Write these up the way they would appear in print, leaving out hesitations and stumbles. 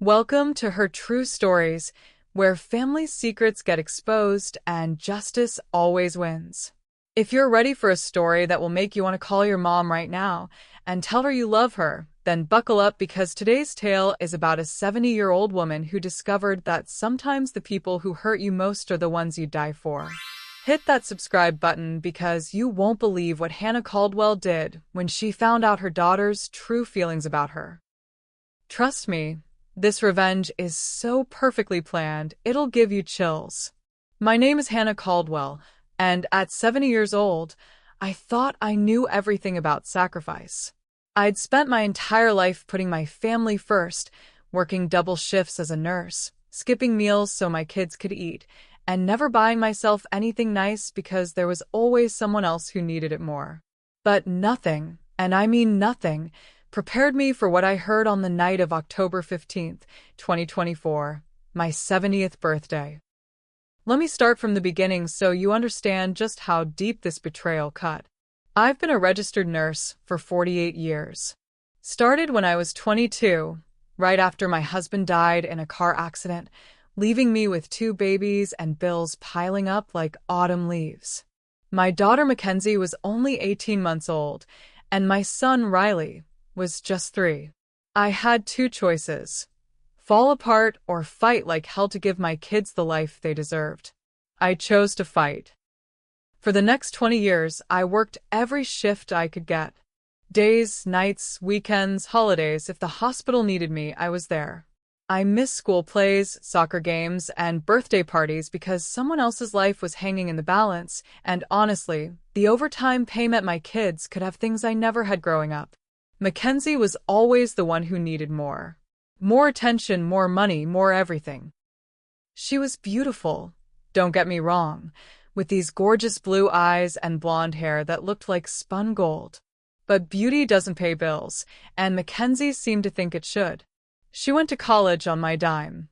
Welcome to Her True Stories, where family secrets get exposed and justice always wins. If you're ready for a story that will make you want to call your mom right now and tell her you love her, then buckle up because today's tale is about a 70-year-old woman who discovered that sometimes the people who hurt you most are the ones you die for. Hit that subscribe button because you won't believe what Hannah Caldwell did when she found out her daughter's true feelings about her. Trust me, this revenge is so perfectly planned, it'll give you chills. My name is Hannah Caldwell, and at 70 years old, I thought I knew everything about sacrifice. I'd spent my entire life putting my family first, working double shifts as a nurse, skipping meals so my kids could eat, and never buying myself anything nice because there was always someone else who needed it more. But nothing, and I mean nothing, prepared me for what I heard on the night of October 15th, 2024, my 70th birthday. Let me start from the beginning so you understand just how deep this betrayal cut. I've been a registered nurse for 48 years. Started when I was 22, right after my husband died in a car accident, leaving me with 2 babies and bills piling up like autumn leaves. My daughter Mackenzie was only 18 months old, and my son Riley was just 3. I had 2 choices: fall apart or fight like hell to give my kids the life they deserved. I chose to fight. For the next 20 years, I worked every shift I could get. Days, nights, weekends, holidays, if the hospital needed me, I was there. I missed school plays, soccer games, and birthday parties because someone else's life was hanging in the balance, and honestly, the overtime pay meant my kids could have things I never had growing up. Mackenzie was always the one who needed more. More attention, more money, more everything. She was beautiful, don't get me wrong, with these gorgeous blue eyes and blonde hair that looked like spun gold. But beauty doesn't pay bills, and Mackenzie seemed to think it should. She went to college on my dime.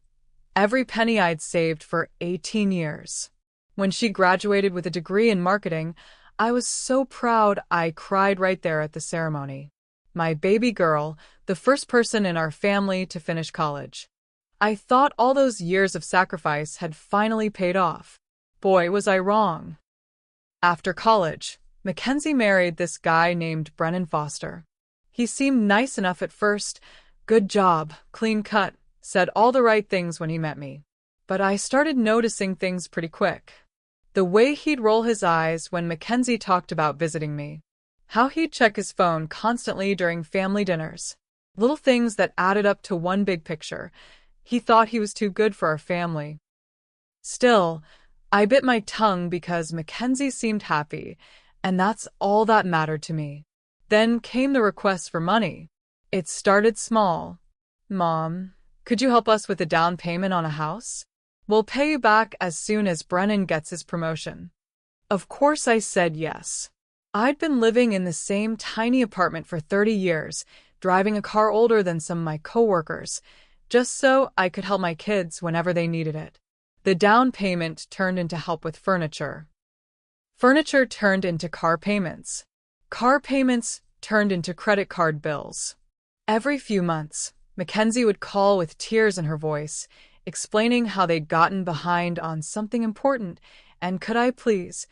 Every penny I'd saved for 18 years. When she graduated with a degree in marketing, I was so proud I cried right there at the ceremony. My baby girl, the first person in our family to finish college. I thought all those years of sacrifice had finally paid off. Boy, was I wrong. After college, Mackenzie married this guy named Brennan Foster. He seemed nice enough at first, good job, clean cut, said all the right things when he met me. But I started noticing things pretty quick. The way he'd roll his eyes when Mackenzie talked about visiting me. How he'd check his phone constantly during family dinners. Little things that added up to one big picture. He thought he was too good for our family. Still, I bit my tongue because Mackenzie seemed happy, and that's all that mattered to me. Then came the request for money. It started small. Mom, could you help us with a down payment on a house? We'll pay you back as soon as Brennan gets his promotion. Of course I said yes. I'd been living in the same tiny apartment for 30 years, driving a car older than some of my coworkers, just so I could help my kids whenever they needed it. The down payment turned into help with furniture. Furniture turned into car payments. Car payments turned into credit card bills. Every few months, Mackenzie would call with tears in her voice, explaining how they'd gotten behind on something important, and could I please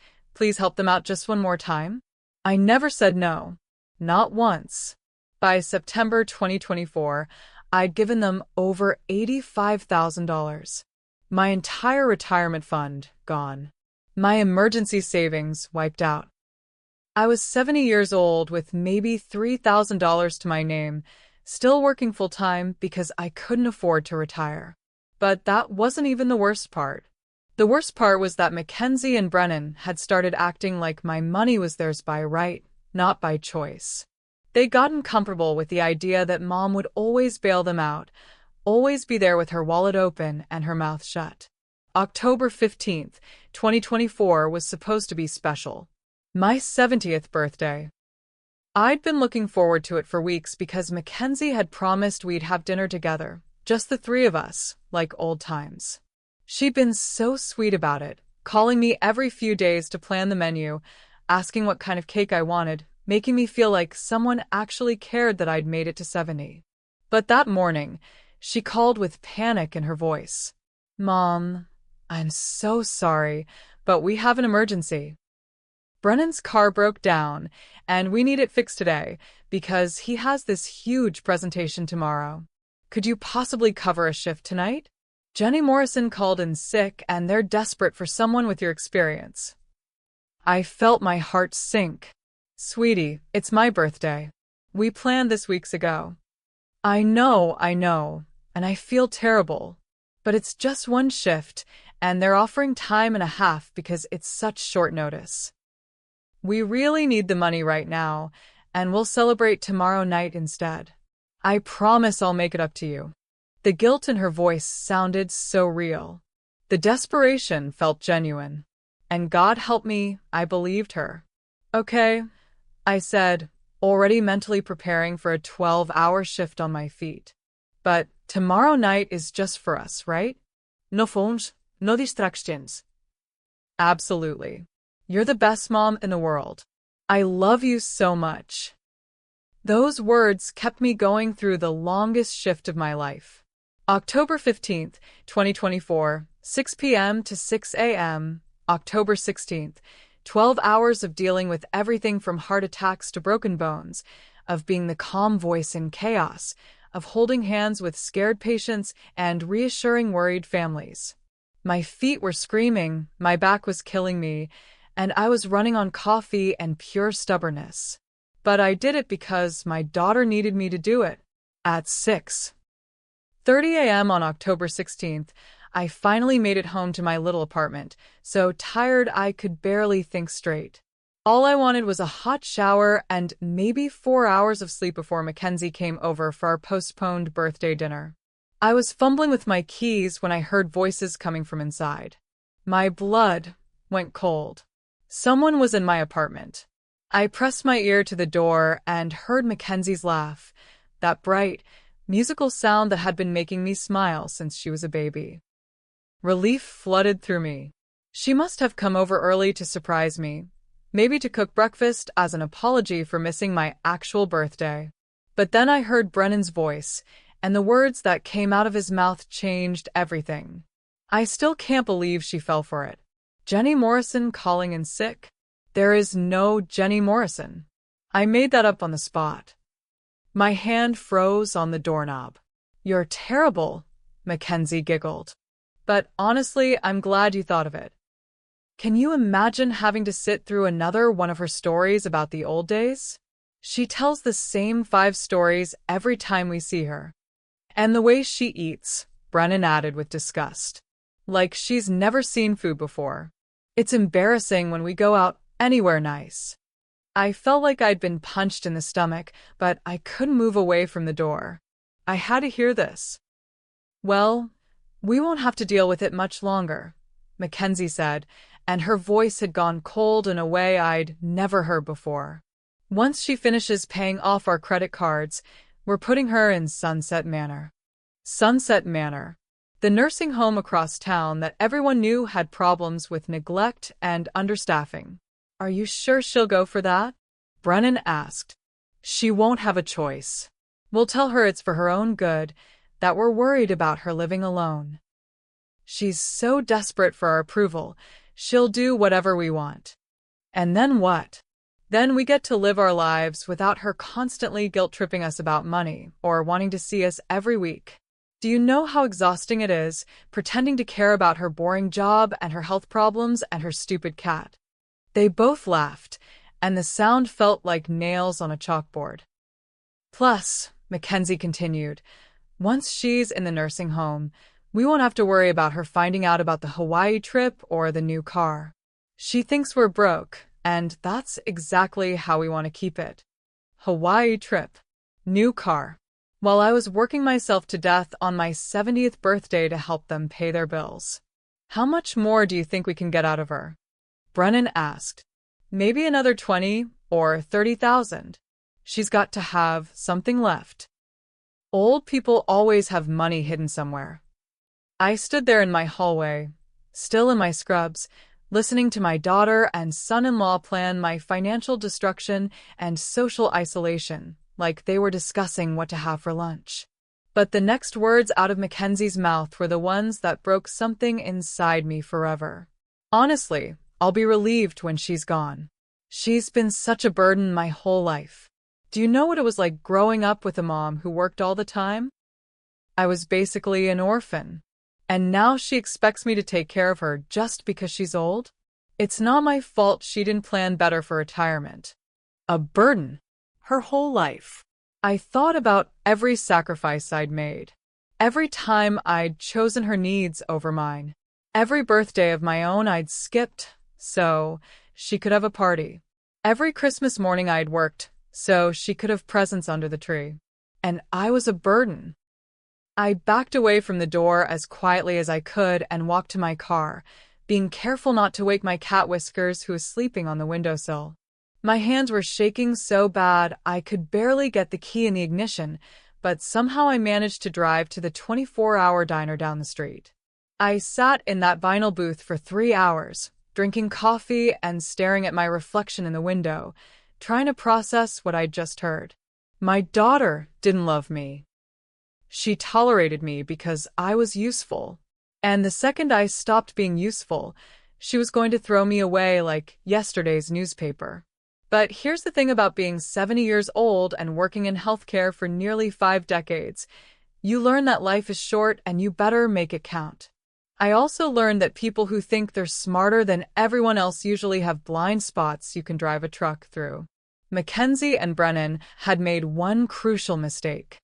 help them out just one more time? I never said no. Not once. By September 2024, I'd given them over $85,000. My entire retirement fund gone. My emergency savings wiped out. I was 70 years old with maybe $3,000 to my name, still working full-time because I couldn't afford to retire. But that wasn't even the worst part. The worst part was that Mackenzie and Brennan had started acting like my money was theirs by right, not by choice. They'd gotten comfortable with the idea that Mom would always bail them out, always be there with her wallet open and her mouth shut. October 15th, 2024 was supposed to be special. My 70th birthday. I'd been looking forward to it for weeks because Mackenzie had promised we'd have dinner together, just the 3 of us, like old times. She'd been so sweet about it, calling me every few days to plan the menu, asking what kind of cake I wanted, making me feel like someone actually cared that I'd made it to 70. But that morning, She called with panic in her voice. Mom, I'm so sorry, but we have an emergency. Brennan's car broke down, and we need it fixed today because he has this huge presentation tomorrow. Could you possibly cover a shift tonight? Jenny Morrison called in sick, and they're desperate for someone with your experience. I felt my heart sink. Sweetie, it's my birthday. We planned this weeks ago. I know, and I feel terrible. But it's just one shift, and they're offering time and a half because it's such short notice. We really need the money right now, and we'll celebrate tomorrow night instead. I promise I'll make it up to you. The guilt in her voice sounded so real. The desperation felt genuine. And God help me, I believed her. Okay, I said, already mentally preparing for a 12-hour shift on my feet. But tomorrow night is just for us, right? No phones, no distractions. Absolutely. You're the best mom in the world. I love you so much. Those words kept me going through the longest shift of my life. October 15th, 2024, 6 p.m. to 6 a.m., October 16th, 12 hours of dealing with everything from heart attacks to broken bones, of being the calm voice in chaos, of holding hands with scared patients and reassuring worried families. My feet were screaming, my back was killing me, and I was running on coffee and pure stubbornness. But I did it because my daughter needed me to do it. At 6:30 a.m. on October 16th, I finally made it home to my little apartment, so tired I could barely think straight. All I wanted was a hot shower and maybe 4 hours of sleep before Mackenzie came over for our postponed birthday dinner. I was fumbling with my keys when I heard voices coming from inside. My blood went cold. Someone was in my apartment. I pressed my ear to the door and heard Mackenzie's laugh, that bright, musical sound that had been making me smile since she was a baby. Relief flooded through me. She must have come over early to surprise me, maybe to cook breakfast as an apology for missing my actual birthday. But then I heard Brennan's voice, and the words that came out of his mouth changed everything. I still can't believe she fell for it. Jenny Morrison calling in sick? There is no Jenny Morrison. I made that up on the spot. My hand froze on the doorknob. You're terrible, Mackenzie giggled. But honestly, I'm glad you thought of it. Can you imagine having to sit through another one of her stories about the old days? She tells the same 5 stories every time we see her. And the way she eats, Brennan added with disgust. Like she's never seen food before. It's embarrassing when we go out anywhere nice. I felt like I'd been punched in the stomach, but I couldn't move away from the door. I had to hear this. Well, we won't have to deal with it much longer, Mackenzie said, and her voice had gone cold in a way I'd never heard before. Once she finishes paying off our credit cards, we're putting her in Sunset Manor. Sunset Manor, the nursing home across town that everyone knew had problems with neglect and understaffing. Are you sure she'll go for that? Brennan asked. She won't have a choice. We'll tell her it's for her own good, that we're worried about her living alone. She's so desperate for our approval, she'll do whatever we want. And then what? Then we get to live our lives without her constantly guilt-tripping us about money or wanting to see us every week. Do you know how exhausting it is, pretending to care about her boring job and her health problems and her stupid cat? They both laughed, and the sound felt like nails on a chalkboard. Plus, Mackenzie continued, once she's in the nursing home, we won't have to worry about her finding out about the Hawaii trip or the new car. She thinks we're broke, and that's exactly how we want to keep it. Hawaii trip. New car. While I was working myself to death on my 70th birthday to help them pay their bills. How much more do you think we can get out of her? Brennan asked. Maybe another 20 or 30,000. She's got to have something left. Old people always have money hidden somewhere. I stood there in my hallway, still in my scrubs, listening to my daughter and son-in-law plan my financial destruction and social isolation, like they were discussing what to have for lunch. But the next words out of Mackenzie's mouth were the ones that broke something inside me forever. Honestly, I'll be relieved when she's gone. She's been such a burden my whole life. Do you know what it was like growing up with a mom who worked all the time? I was basically an orphan. And now she expects me to take care of her just because she's old? It's not my fault she didn't plan better for retirement. A burden. Her whole life. I thought about every sacrifice I'd made. Every time I'd chosen her needs over mine. Every birthday of my own I'd skipped, so she could have a party. Every Christmas morning I'd worked, so she could have presents under the tree. And I was a burden. I backed away from the door as quietly as I could and walked to my car, being careful not to wake my cat Whiskers, who was sleeping on the windowsill. My hands were shaking so bad I could barely get the key in the ignition, but somehow I managed to drive to the 24-hour diner down the street. I sat in that vinyl booth for 3 hours, drinking coffee and staring at my reflection in the window, trying to process what I'd just heard. My daughter didn't love me. She tolerated me because I was useful. And the second I stopped being useful, she was going to throw me away like yesterday's newspaper. But here's the thing about being 70 years old and working in healthcare for nearly 5 decades. You learn that life is short and you better make it count. I also learned that people who think they're smarter than everyone else usually have blind spots you can drive a truck through. Mackenzie and Brennan had made one crucial mistake.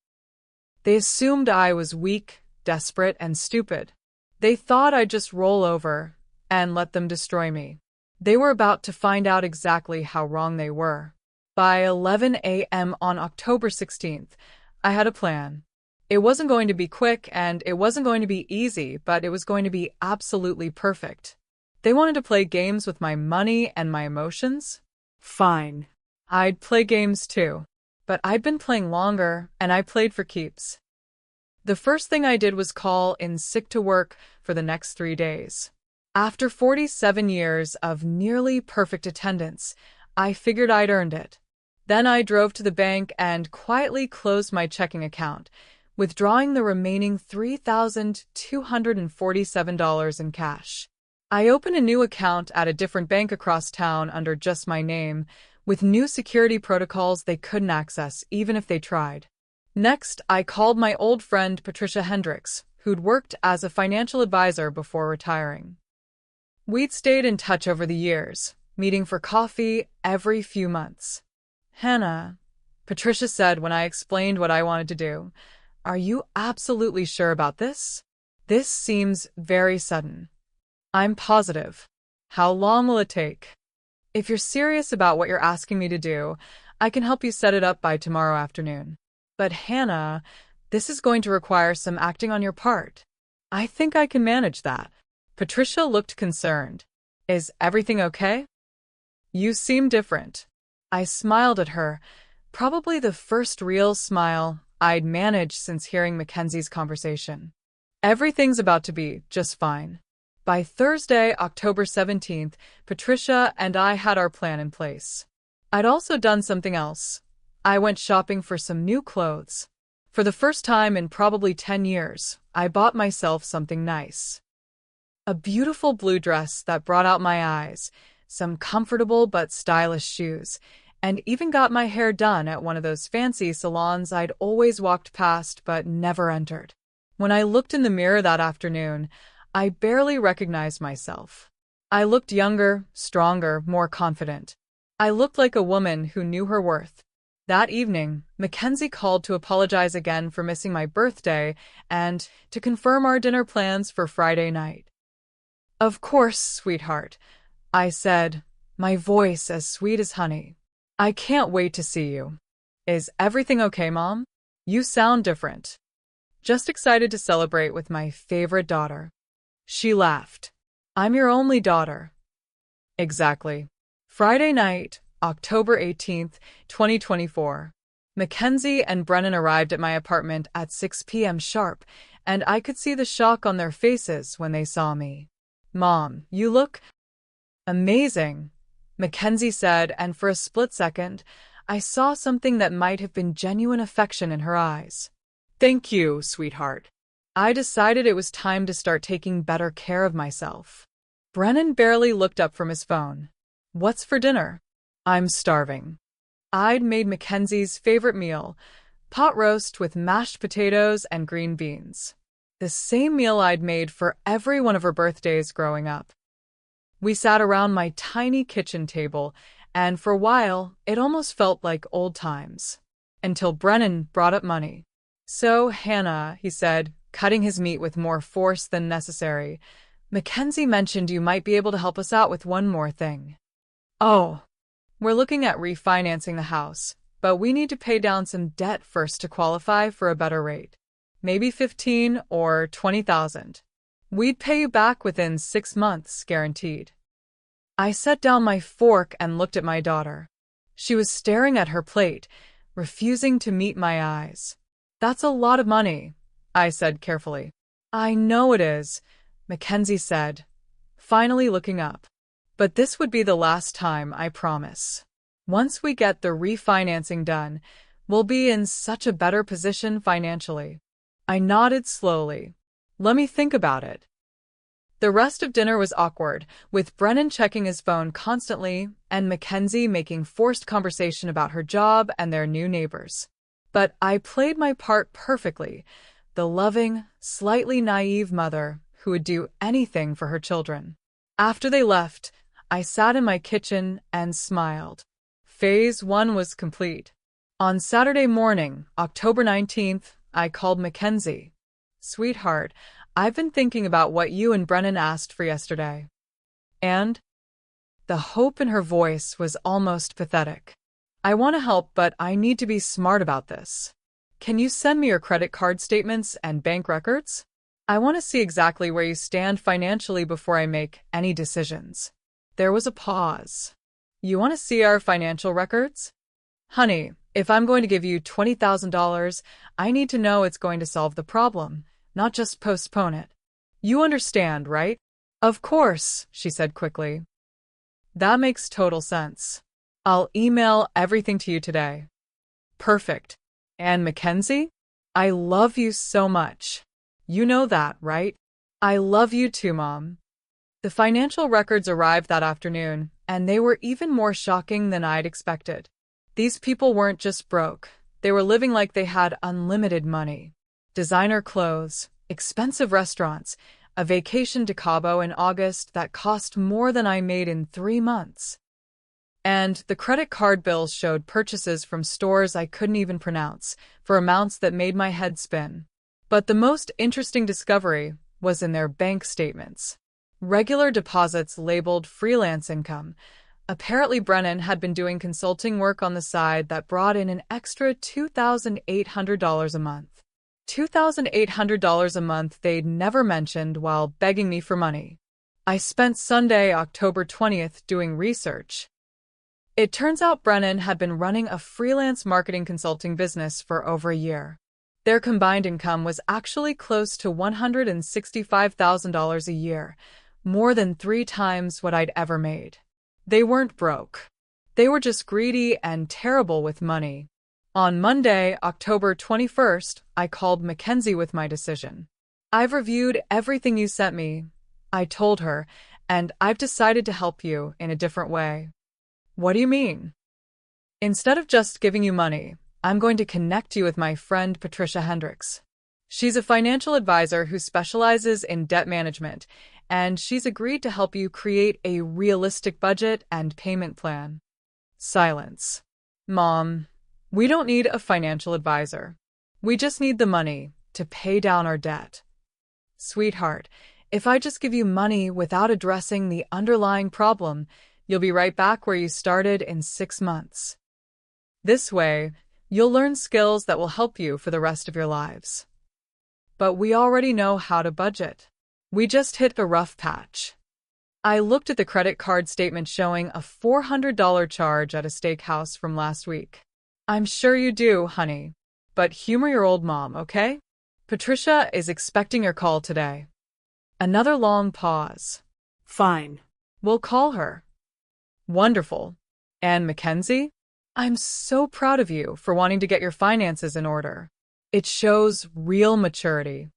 They assumed I was weak, desperate, and stupid. They thought I'd just roll over and let them destroy me. They were about to find out exactly how wrong they were. By 11 a.m. on October 16th, I had a plan. It wasn't going to be quick and it wasn't going to be easy, but it was going to be absolutely perfect. They wanted to play games with my money and my emotions? Fine. I'd play games too. But I'd been playing longer, and I played for keeps. The first thing I did was call in sick to work for the next 3 days. After 47 years of nearly perfect attendance, I figured I'd earned it. Then I drove to the bank and quietly closed my checking account, withdrawing the remaining $3,247 in cash. I opened a new account at a different bank across town under just my name, with new security protocols they couldn't access even if they tried. Next, I called my old friend Patricia Hendricks, who'd worked as a financial advisor before retiring. We'd stayed in touch over the years, meeting for coffee every few months. "Hannah," Patricia said when I explained what I wanted to do, "are you absolutely sure about this? This seems very sudden." "I'm positive. How long will it take?" "If you're serious about what you're asking me to do, I can help you set it up by tomorrow afternoon." "But Hannah, this is going to require some acting on your part." "I think I can manage that." Patricia looked concerned. "Is everything okay?" "You seem different." I smiled at her, probably the first real smile I'd managed since hearing Mackenzie's conversation. "Everything's about to be just fine." By Thursday, October 17th, Patricia and I had our plan in place. I'd also done something else. I went shopping for some new clothes. For the first time in probably 10 years, I bought myself something nice. A beautiful blue dress that brought out my eyes, some comfortable but stylish shoes, and even got my hair done at one of those fancy salons I'd always walked past but never entered. When I looked in the mirror that afternoon, I barely recognized myself. I looked younger, stronger, more confident. I looked like a woman who knew her worth. That evening, Mackenzie called to apologize again for missing my birthday and to confirm our dinner plans for Friday night. "Of course, sweetheart," I said, my voice as sweet as honey. "I can't wait to see you." "Is everything okay, Mom? You sound different." "Just excited to celebrate with my favorite daughter." She laughed. "I'm your only daughter." Exactly. Friday night, October 18th, 2024. Mackenzie and Brennan arrived at my apartment at 6 p.m. sharp, and I could see the shock on their faces when they saw me. "Mom, you look amazing," Mackenzie said, and for a split second, I saw something that might have been genuine affection in her eyes. Thank you, sweetheart. I decided it was time to start taking better care of myself. Brennan barely looked up from his phone. What's for dinner? I'm starving. I'd made Mackenzie's favorite meal, pot roast with mashed potatoes and green beans. The same meal I'd made for every one of her birthdays growing up. We sat around my tiny kitchen table, and for a while, it almost felt like old times. Until Brennan brought up money. So, Hannah, he said, cutting his meat with more force than necessary, Mackenzie mentioned you might be able to help us out with one more thing. Oh, we're looking at refinancing the house, but we need to pay down some debt first to qualify for a better rate. Maybe 15 or 20,000. We'd pay you back within 6 months, guaranteed. I set down my fork and looked at my daughter. She was staring at her plate, refusing to meet my eyes. That's a lot of money, I said carefully. I know it is, Mackenzie said, finally looking up. But this would be the last time, I promise. Once we get the refinancing done, we'll be in such a better position financially. I nodded slowly. Let me think about it. The rest of dinner was awkward, with Brennan checking his phone constantly and Mackenzie making forced conversation about her job and their new neighbors. But I played my part perfectly, the loving, slightly naive mother who would do anything for her children. After they left, I sat in my kitchen and smiled. Phase 1 was complete. On Saturday morning, October 19th, I called Mackenzie. Sweetheart, I've been thinking about what you and Brennan asked for yesterday. And? The hope in her voice was almost pathetic. I want to help, but I need to be smart about this. Can you send me your credit card statements and bank records? I want to see exactly where you stand financially before I make any decisions. There was a pause. You want to see our financial records? Honey, if I'm going to give you $20,000, I need to know it's going to solve the problem, not just postpone it. You understand, right? Of course, she said quickly. That makes total sense. I'll email everything to you today. Perfect. And Mackenzie? I love you so much. You know that, right? I love you too, Mom. The financial records arrived that afternoon, and they were even more shocking than I'd expected. These people weren't just broke. They were living like they had unlimited money. Designer clothes, expensive restaurants, a vacation to Cabo in August that cost more than I made in 3 months. And the credit card bills showed purchases from stores I couldn't even pronounce, for amounts that made my head spin. But the most interesting discovery was in their bank statements. Regular deposits labeled freelance income. Apparently Brennan had been doing consulting work on the side that brought in an extra $2,800 a month. $2,800 a month they'd never mentioned while begging me for money. I spent Sunday, October 20th, doing research. It turns out Brennan had been running a freelance marketing consulting business for over a year. Their combined income was actually close to $165,000 a year, more than 3 times what I'd ever made. They weren't broke. They were just greedy and terrible with money. On Monday, October 21st, I called Mackenzie with my decision. I've reviewed everything you sent me, I told her, and I've decided to help you in a different way. What do you mean? Instead of just giving you money, I'm going to connect you with my friend Patricia Hendricks. She's a financial advisor who specializes in debt management, and she's agreed to help you create a realistic budget and payment plan. Silence. Mom, we don't need a financial advisor. We just need the money to pay down our debt. Sweetheart, if I just give you money without addressing the underlying problem, you'll be right back where you started in 6 months. This way, you'll learn skills that will help you for the rest of your lives. But we already know how to budget. We just hit a rough patch. I looked at the credit card statement showing a $400 charge at a steakhouse from last week. I'm sure you do, honey. But humor your old mom, okay? Patricia is expecting your call today. Another long pause. Fine. We'll call her. Wonderful. And Mackenzie? I'm so proud of you for wanting to get your finances in order. It shows real maturity.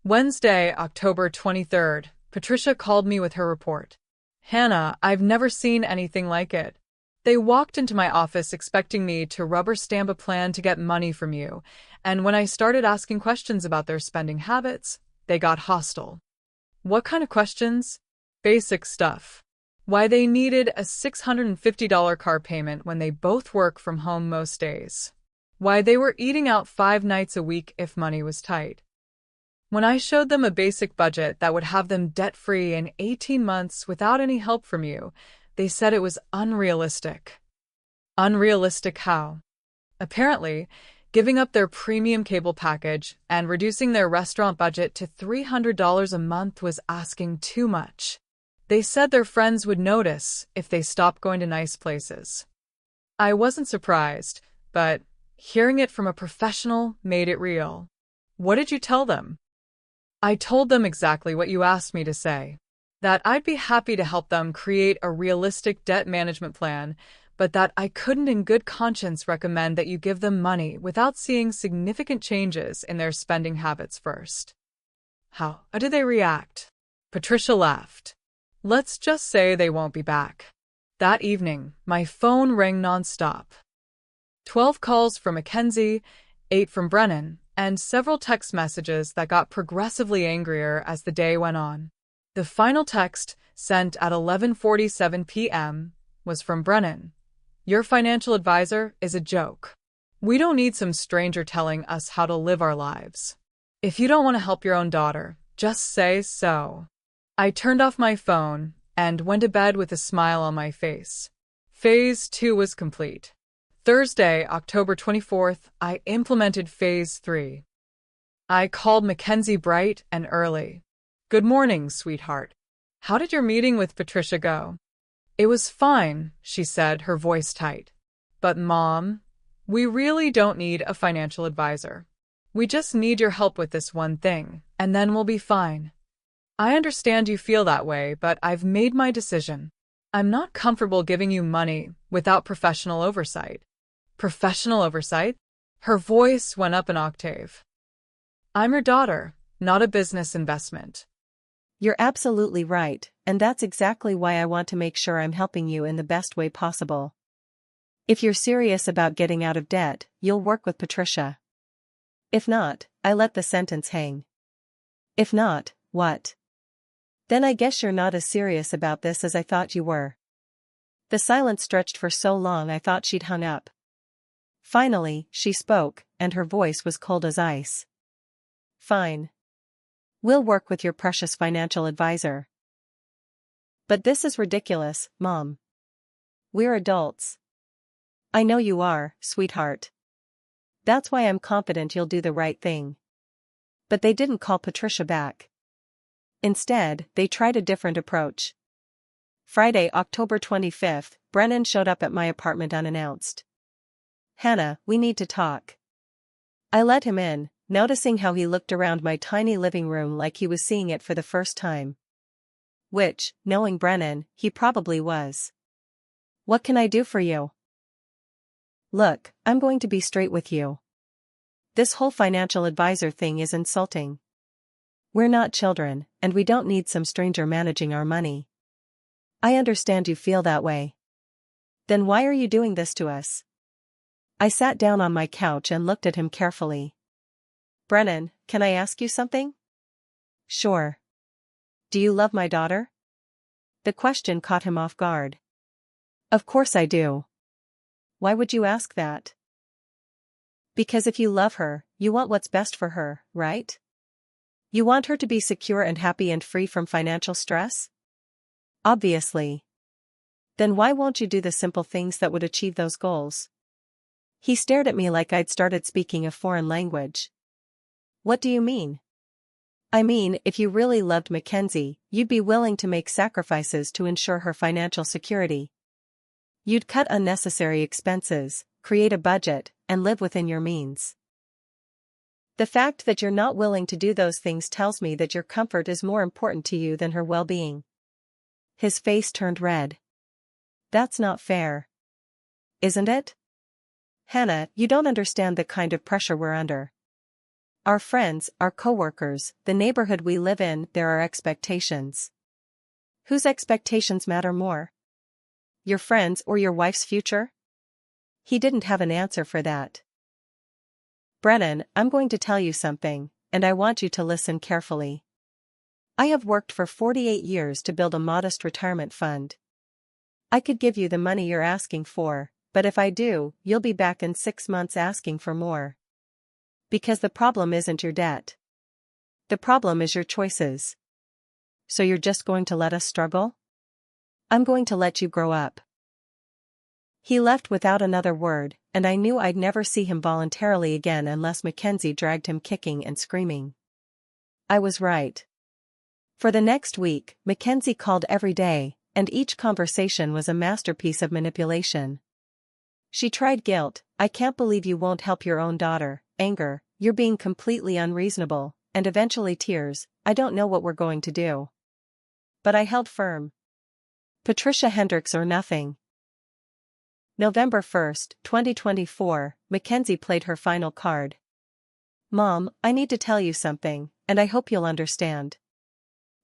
Wednesday, October 23rd, Patricia called me with her report. Hannah, I've never seen anything like it. They walked into my office expecting me to rubber stamp a plan to get money from you, and when I started asking questions about their spending habits, they got hostile. What kind of questions? Basic stuff. Why they needed a $650 car payment when they both work from home most days. Why they were eating out 5 nights a week if money was tight. When I showed them a basic budget that would have them debt-free in 18 months without any help from you, they said it was unrealistic. Unrealistic how? Apparently, giving up their premium cable package and reducing their restaurant budget to $300 a month was asking too much. They said their friends would notice if they stopped going to nice places. I wasn't surprised, but hearing it from a professional made it real. What did you tell them? I told them exactly what you asked me to say, that I'd be happy to help them create a realistic debt management plan, but that I couldn't in good conscience recommend that you give them money without seeing significant changes in their spending habits first. How did they react? Patricia laughed. Let's just say they won't be back. That evening, my phone rang nonstop. 12 calls from Mackenzie, 8 from Brennan, and several text messages that got progressively angrier as the day went on. The final text, sent at 11:47 p.m., was from Brennan. Your financial advisor is a joke. We don't need some stranger telling us how to live our lives. If you don't want to help your own daughter, just say so. I turned off my phone and went to bed with a smile on my face. Phase 2 was complete. Thursday, October 24th, I implemented Phase 3. I called Mackenzie bright and early. Good morning, sweetheart. How did your meeting with Patricia go? It was fine, she said, her voice tight. But Mom, we really don't need a financial advisor. We just need your help with this one thing, and then we'll be fine. I understand you feel that way, but I've made my decision. I'm not comfortable giving you money without professional oversight. Professional oversight? Her voice went up an octave. I'm your daughter, not a business investment. You're absolutely right, and that's exactly why I want to make sure I'm helping you in the best way possible. If you're serious about getting out of debt, you'll work with Patricia. If not, I let the sentence hang. If not, what? Then I guess you're not as serious about this as I thought you were. The silence stretched for so long I thought she'd hung up. Finally, she spoke, and her voice was cold as ice. Fine. We'll work with your precious financial advisor. But this is ridiculous, Mom. We're adults. I know you are, sweetheart. That's why I'm confident you'll do the right thing. But they didn't call Patricia back. Instead, they tried a different approach. Friday, October 25th, Brennan showed up at my apartment unannounced. Hannah, we need to talk. I let him in, noticing how he looked around my tiny living room like he was seeing it for the first time. Which, knowing Brennan, he probably was. What can I do for you? Look, I'm going to be straight with you. This whole financial advisor thing is insulting. We're not children, and we don't need some stranger managing our money. I understand you feel that way. Then why are you doing this to us? I sat down on my couch and looked at him carefully. Brennan, can I ask you something? Sure. Do you love my daughter? The question caught him off guard. Of course I do. Why would you ask that? Because if you love her, you want what's best for her, right? You want her to be secure and happy and free from financial stress? Obviously. Then why won't you do the simple things that would achieve those goals? He stared at me like I'd started speaking a foreign language. What do you mean? I mean, if you really loved Mackenzie, you'd be willing to make sacrifices to ensure her financial security. You'd cut unnecessary expenses, create a budget, and live within your means. The fact that you're not willing to do those things tells me that your comfort is more important to you than her well-being. His face turned red. That's not fair. Isn't it? Hannah, you don't understand the kind of pressure we're under. Our friends, our coworkers, the neighborhood we live in, there are expectations. Whose expectations matter more? Your friends or your wife's future? He didn't have an answer for that. Brennan, I'm going to tell you something, and I want you to listen carefully. I have worked for 48 years to build a modest retirement fund. I could give you the money you're asking for, but if I do, you'll be back in 6 months asking for more. Because the problem isn't your debt. The problem is your choices. So you're just going to let us struggle? I'm going to let you grow up. He left without another word, and I knew I'd never see him voluntarily again unless Mackenzie dragged him kicking and screaming. I was right. For the next week, Mackenzie called every day, and each conversation was a masterpiece of manipulation. She tried guilt, I can't believe you won't help your own daughter, anger, you're being completely unreasonable, and eventually tears, I don't know what we're going to do. But I held firm. Patricia Hendricks or nothing. November 1st, 2024, Mackenzie played her final card. Mom, I need to tell you something, and I hope you'll understand.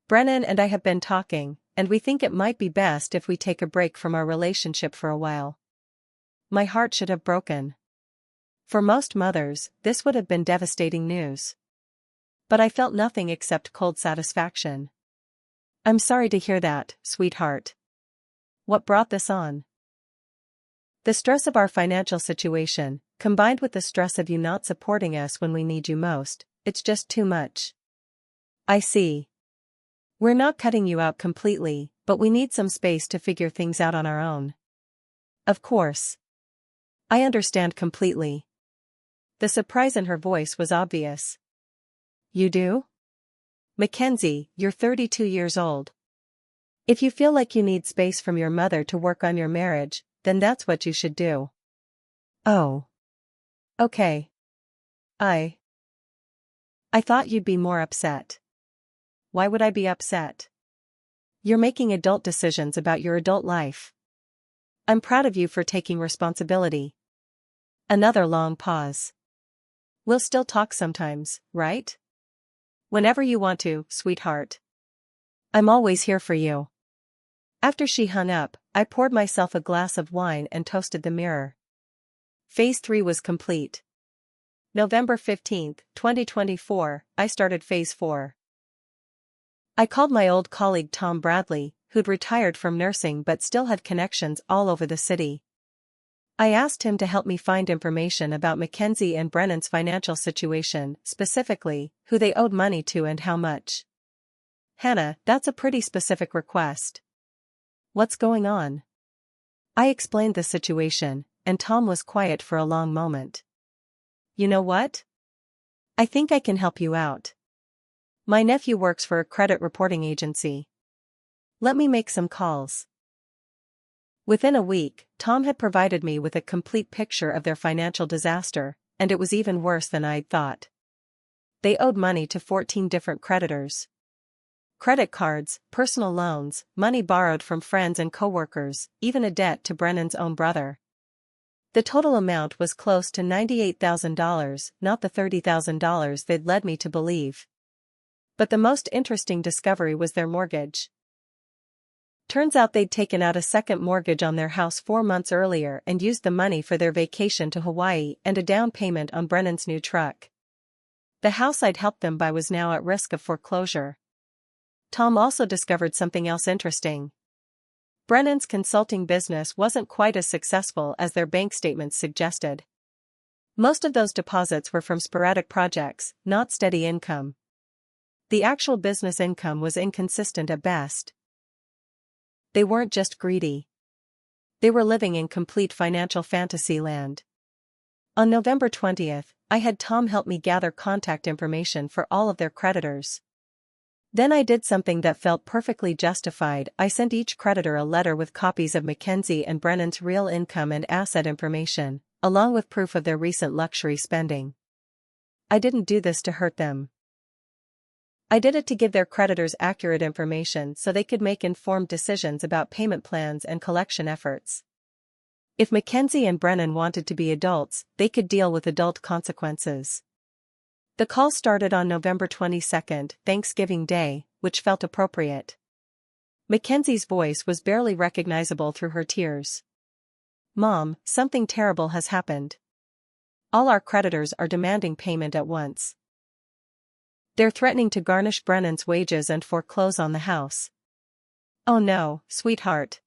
Brennan and I have been talking, and we think it might be best if we take a break from our relationship for a while. My heart should have broken. For most mothers, this would have been devastating news. But I felt nothing except cold satisfaction. I'm sorry to hear that, sweetheart. What brought this on? The stress of our financial situation, combined with the stress of you not supporting us when we need you most, it's just too much. I see. We're not cutting you out completely, but we need some space to figure things out on our own. Of course. I understand completely. The surprise in her voice was obvious. You do? Mackenzie, you're 32 years old. If you feel like you need space from your mother to work on your marriage, then that's what you should do. Oh. Okay. I thought you'd be more upset. Why would I be upset? You're making adult decisions about your adult life. I'm proud of you for taking responsibility. Another long pause. We'll still talk sometimes, right? Whenever you want to, sweetheart. I'm always here for you. After she hung up, I poured myself a glass of wine and toasted the mirror. Phase 3 was complete. November 15th, 2024, I started Phase 4. I called my old colleague Tom Bradley, who'd retired from nursing but still had connections all over the city. I asked him to help me find information about Mackenzie and Brennan's financial situation, specifically, who they owed money to and how much. Hannah, that's a pretty specific request. What's going on? I explained the situation, and Tom was quiet for a long moment. You know what? I think I can help you out. My nephew works for a credit reporting agency. Let me make some calls. Within a week, Tom had provided me with a complete picture of their financial disaster, and it was even worse than I'd thought. They owed money to 14 different creditors. Credit cards, personal loans, money borrowed from friends and coworkers, even a debt to Brennan's own brother. The total amount was close to $98,000, not the $30,000 they'd led me to believe. But the most interesting discovery was their mortgage. Turns out they'd taken out a second mortgage on their house 4 months earlier and used the money for their vacation to Hawaii and a down payment on Brennan's new truck. The house I'd helped them buy was now at risk of foreclosure. Tom also discovered something else interesting. Brennan's consulting business wasn't quite as successful as their bank statements suggested. Most of those deposits were from sporadic projects, not steady income. The actual business income was inconsistent at best. They weren't just greedy. They were living in complete financial fantasy land. On November 20th, I had Tom help me gather contact information for all of their creditors. Then I did something that felt perfectly justified. I sent each creditor a letter with copies of Mackenzie and Brennan's real income and asset information, along with proof of their recent luxury spending. I didn't do this to hurt them. I did it to give their creditors accurate information so they could make informed decisions about payment plans and collection efforts. If Mackenzie and Brennan wanted to be adults, they could deal with adult consequences. The call started on November 22nd, Thanksgiving Day, which felt appropriate. Mackenzie's voice was barely recognizable through her tears. "Mom, something terrible has happened. All our creditors are demanding payment at once. They're threatening to garnish Brennan's wages and foreclose on the house." "Oh no, sweetheart.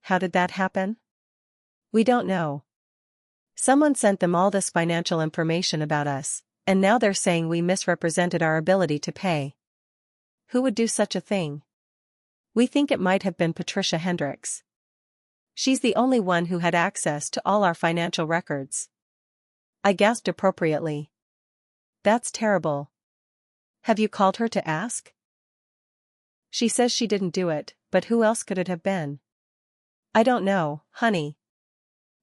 How did that happen?" "We don't know. Someone sent them all this financial information about us, and now they're saying we misrepresented our ability to pay." "Who would do such a thing?" "We think it might have been Patricia Hendricks. She's the only one who had access to all our financial records." I gasped appropriately. "That's terrible. Have you called her to ask?" "She says she didn't do it, but who else could it have been?" "I don't know, honey.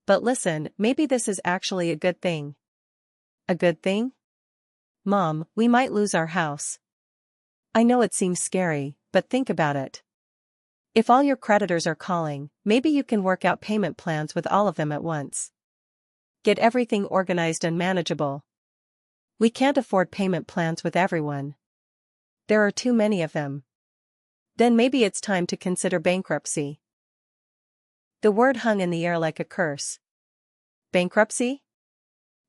But listen, maybe this is actually a good thing." "A good thing?" "Mom, we might lose our house. I know it seems scary, but think about it. If all your creditors are calling, maybe you can work out payment plans with all of them at once. Get everything organized and manageable. We can't afford payment plans with everyone. There are too many of them. Then maybe it's time to consider bankruptcy." The word hung in the air like a curse. Bankruptcy?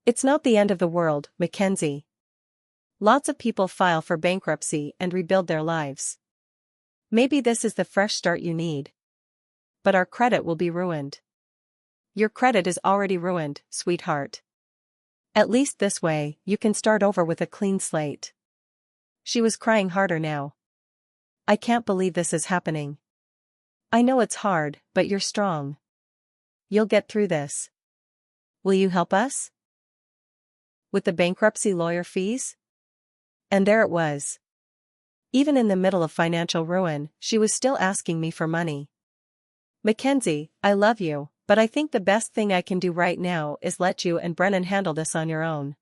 It's not the end of the world, Mackenzie. Lots of people file for bankruptcy and rebuild their lives. Maybe this is the fresh start you need. But our credit will be ruined. Your credit is already ruined, sweetheart. At least this way, you can start over with a clean slate. She was crying harder now. "I can't believe this is happening. I know it's hard, but you're strong. You'll get through this. Will you help us? With the bankruptcy lawyer fees?" And there it was. Even in the middle of financial ruin, she was still asking me for money. "Mackenzie, I love you, but I think the best thing I can do right now is let you and Brennan handle this on your own.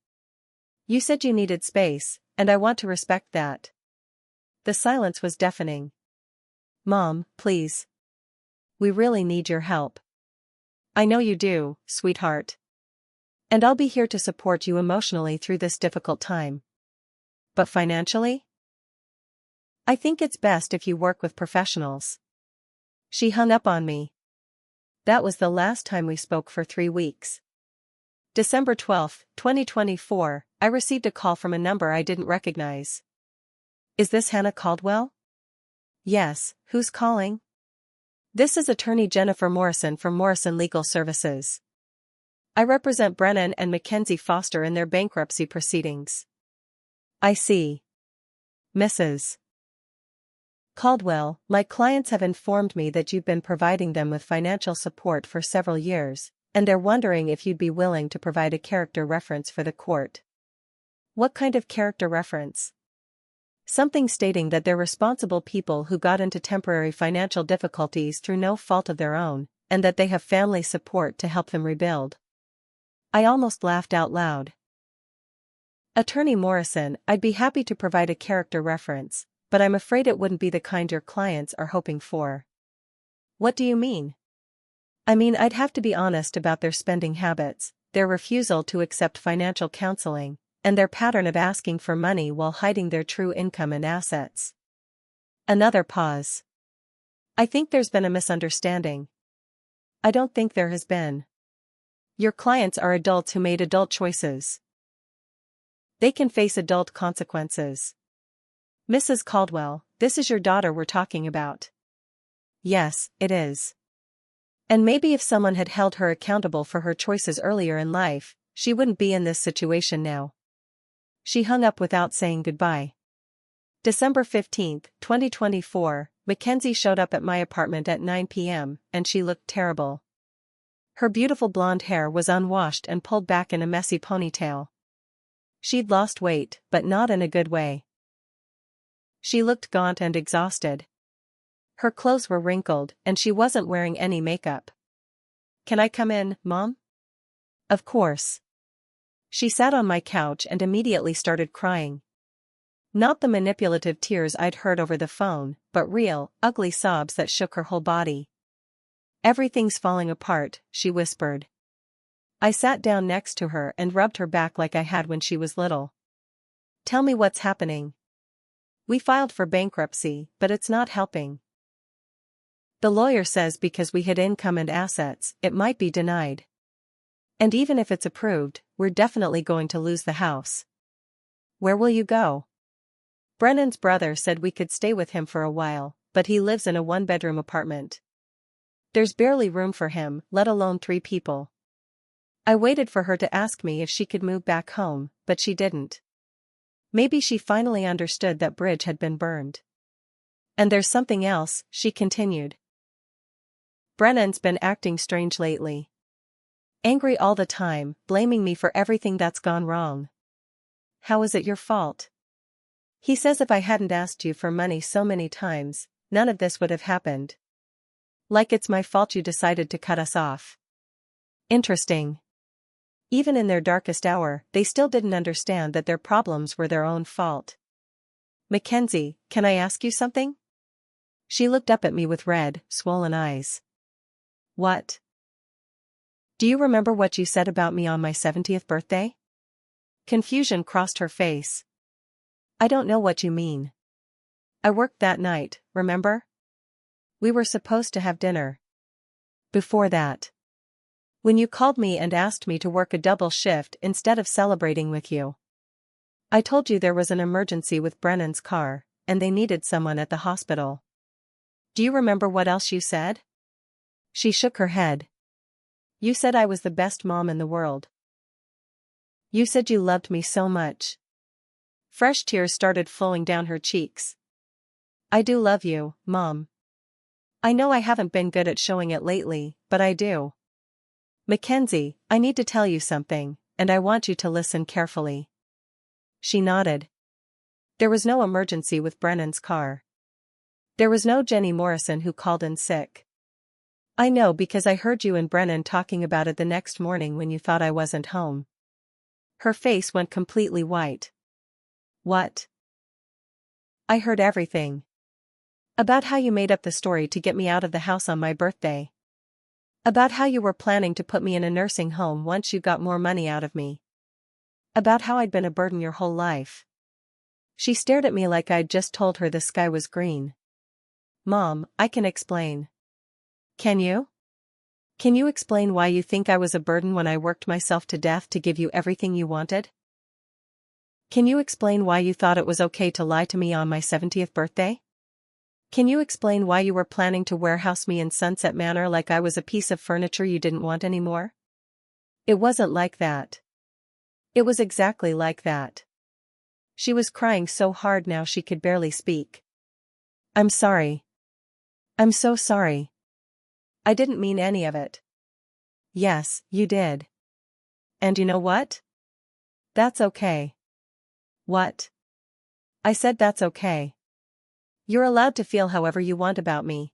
You said you needed space, and I want to respect that." The silence was deafening. "Mom, please. We really need your help." "I know you do, sweetheart. And I'll be here to support you emotionally through this difficult time. But financially? I think it's best if you work with professionals." She hung up on me. That was the last time we spoke for 3 weeks. December 12, 2024, I received a call from a number I didn't recognize. "Is this Hannah Caldwell?" "Yes, who's calling?" "This is attorney Jennifer Morrison from Morrison Legal Services. I represent Brennan and Mackenzie Foster in their bankruptcy proceedings." "I see. Mrs. Caldwell, my clients have informed me that you've been providing them with financial support for several years, and they're wondering if you'd be willing to provide a character reference for the court." "What kind of character reference?" "Something stating that they're responsible people who got into temporary financial difficulties through no fault of their own, and that they have family support to help them rebuild." I almost laughed out loud. "Attorney Morrison, I'd be happy to provide a character reference, but I'm afraid it wouldn't be the kind your clients are hoping for." "What do you mean?" "I mean I'd have to be honest about their spending habits, their refusal to accept financial counseling, and their pattern of asking for money while hiding their true income and assets." Another pause. "I think there's been a misunderstanding." "I don't think there has been. Your clients are adults who made adult choices. They can face adult consequences." "Mrs. Caldwell, this is your daughter we're talking about." "Yes, it is. And maybe if someone had held her accountable for her choices earlier in life, she wouldn't be in this situation now." She hung up without saying goodbye. December 15, 2024, Mackenzie showed up at my apartment at 9 p.m., and she looked terrible. Her beautiful blonde hair was unwashed and pulled back in a messy ponytail. She'd lost weight, but not in a good way. She looked gaunt and exhausted. Her clothes were wrinkled, and she wasn't wearing any makeup. "Can I come in, Mom?" "Of course." She sat on my couch and immediately started crying. Not the manipulative tears I'd heard over the phone, but real, ugly sobs that shook her whole body. "Everything's falling apart," she whispered. I sat down next to her and rubbed her back like I had when she was little. Tell me what's happening. We filed for bankruptcy, but it's not helping. The lawyer says because we hid income and assets, it might be denied. And even if it's approved, we're definitely going to lose the house. Where will you go? Brennan's brother said we could stay with him for a while, but he lives in a one-bedroom apartment. There's barely room for him, let alone 3 people. I waited for her to ask me if she could move back home, but she didn't. Maybe she finally understood that bridge had been burned. And there's something else, she continued. Brennan's been acting strange lately. Angry all the time, blaming me for everything that's gone wrong. How is it your fault? He says if I hadn't asked you for money so many times, none of this would have happened. Like it's my fault you decided to cut us off. Interesting. Even in their darkest hour, they still didn't understand that their problems were their own fault. Mackenzie, can I ask you something? She looked up at me with red, swollen eyes. What? Do you remember what you said about me on my 70th birthday? Confusion crossed her face. I don't know what you mean. I worked that night, remember? We were supposed to have dinner. Before that. When you called me and asked me to work a double shift instead of celebrating with you. I told you there was an emergency with Brennan's car, and they needed someone at the hospital. Do you remember what else you said? She shook her head. You said I was the best mom in the world. You said you loved me so much. Fresh tears started flowing down her cheeks. I do love you, Mom. I know I haven't been good at showing it lately, but I do. Mackenzie, I need to tell you something, and I want you to listen carefully. She nodded. There was no emergency with Brennan's car. There was no Jenny Morrison who called in sick. I know because I heard you and Brennan talking about it the next morning when you thought I wasn't home. Her face went completely white. What? I heard everything. About how you made up the story to get me out of the house on my birthday. About how you were planning to put me in a nursing home once you got more money out of me. About how I'd been a burden your whole life. She stared at me like I'd just told her the sky was green. Mom, I can explain. Can you? Can you explain why you think I was a burden when I worked myself to death to give you everything you wanted? Can you explain why you thought it was okay to lie to me on my 70th birthday? Can you explain why you were planning to warehouse me in Sunset Manor like I was a piece of furniture you didn't want anymore? It wasn't like that. It was exactly like that. She was crying so hard now she could barely speak. I'm sorry. I'm so sorry. I didn't mean any of it. Yes, you did. And you know what? That's okay. What? I said that's okay. You're allowed to feel however you want about me.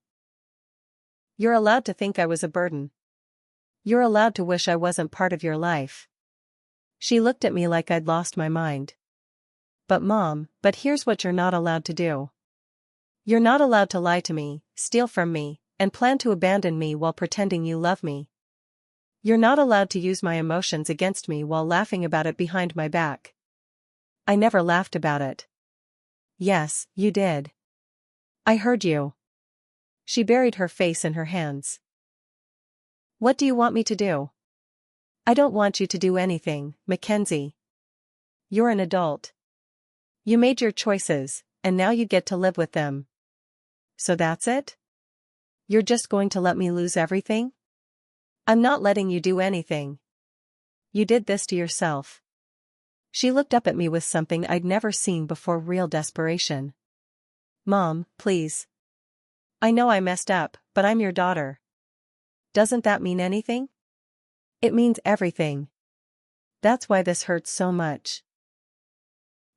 You're allowed to think I was a burden. You're allowed to wish I wasn't part of your life. She looked at me like I'd lost my mind. But Mom, here's what you're not allowed to do. You're not allowed to lie to me, steal from me, and plan to abandon me while pretending you love me. You're not allowed to use my emotions against me while laughing about it behind my back. I never laughed about it. Yes, you did. I heard you. She buried her face in her hands. What do you want me to do? I don't want you to do anything, Mackenzie. You're an adult. You made your choices, and now you get to live with them. So that's it? You're just going to let me lose everything? I'm not letting you do anything. You did this to yourself. She looked up at me with something I'd never seen before, real desperation. Mom, please. I know I messed up, but I'm your daughter. Doesn't that mean anything? It means everything. That's why this hurts so much.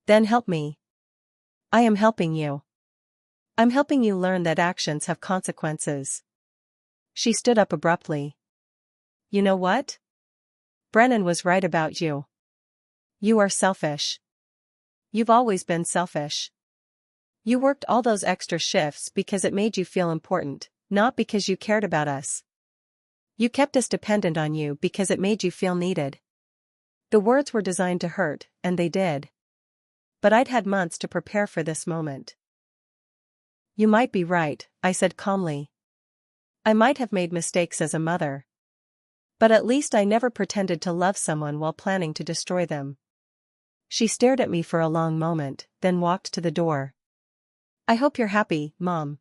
Then help me. I am helping you. I'm helping you learn that actions have consequences. She stood up abruptly. You know what? Brennan was right about you. You are selfish. You've always been selfish. You worked all those extra shifts because it made you feel important, not because you cared about us. You kept us dependent on you because it made you feel needed. The words were designed to hurt, and they did. but I'd had months to prepare for this moment. You might be right, I said calmly. I might have made mistakes as a mother. But at least I never pretended to love someone while planning to destroy them. She stared at me for a long moment, then walked to the door. I hope you're happy, Mom.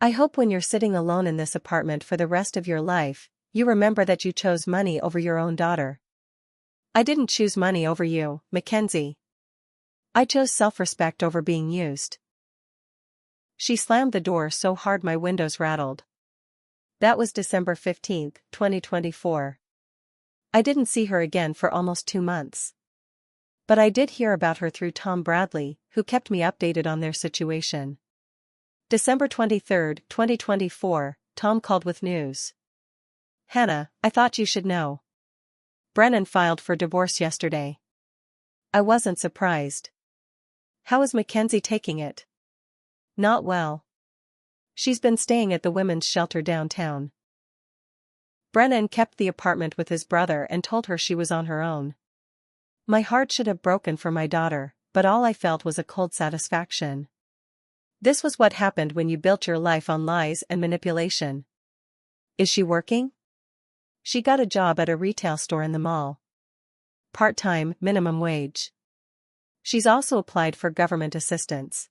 I hope when you're sitting alone in this apartment for the rest of your life, you remember that you chose money over your own daughter. I didn't choose money over you, Mackenzie. I chose self-respect over being used. She slammed the door so hard my windows rattled. That was December 15, 2024. I didn't see her again for almost 2 months. But I did hear about her through Tom Bradley, who kept me updated on their situation. December 23, 2024, Tom called with news. Hannah, I thought you should know. Brennan filed for divorce yesterday. I wasn't surprised. How is Mackenzie taking it? Not well. She's been staying at the women's shelter downtown. Brennan kept the apartment with his brother and told her she was on her own. My heart should have broken for my daughter, but all I felt was a cold satisfaction. This was what happened when you built your life on lies and manipulation. Is she working? She got a job at a retail store in the mall. Part-time, minimum wage. She's also applied for government assistance.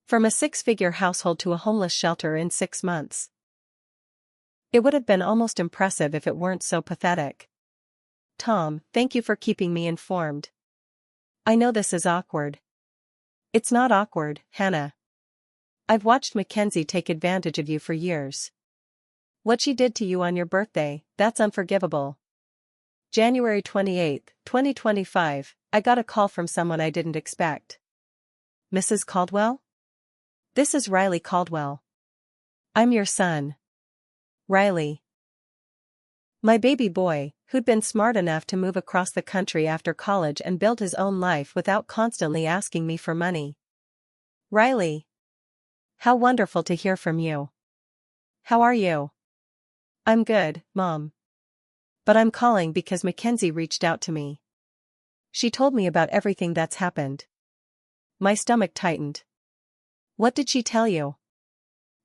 From a 6-figure household to a homeless shelter in 6 months. It would have been almost impressive if it weren't so pathetic. Tom, thank you for keeping me informed. I know this is awkward. It's not awkward, Hannah. I've watched Mackenzie take advantage of you for years. What she did to you on your birthday, that's unforgivable. January 28, 2025, I got a call from someone I didn't expect. Mrs. Caldwell? This is Riley Caldwell. I'm your son. Riley. My baby boy, who'd been smart enough to move across the country after college and build his own life without constantly asking me for money. Riley. How wonderful to hear from you. How are you? I'm good, Mom. But I'm calling because Mackenzie reached out to me. She told me about everything that's happened. My stomach tightened. What did she tell you?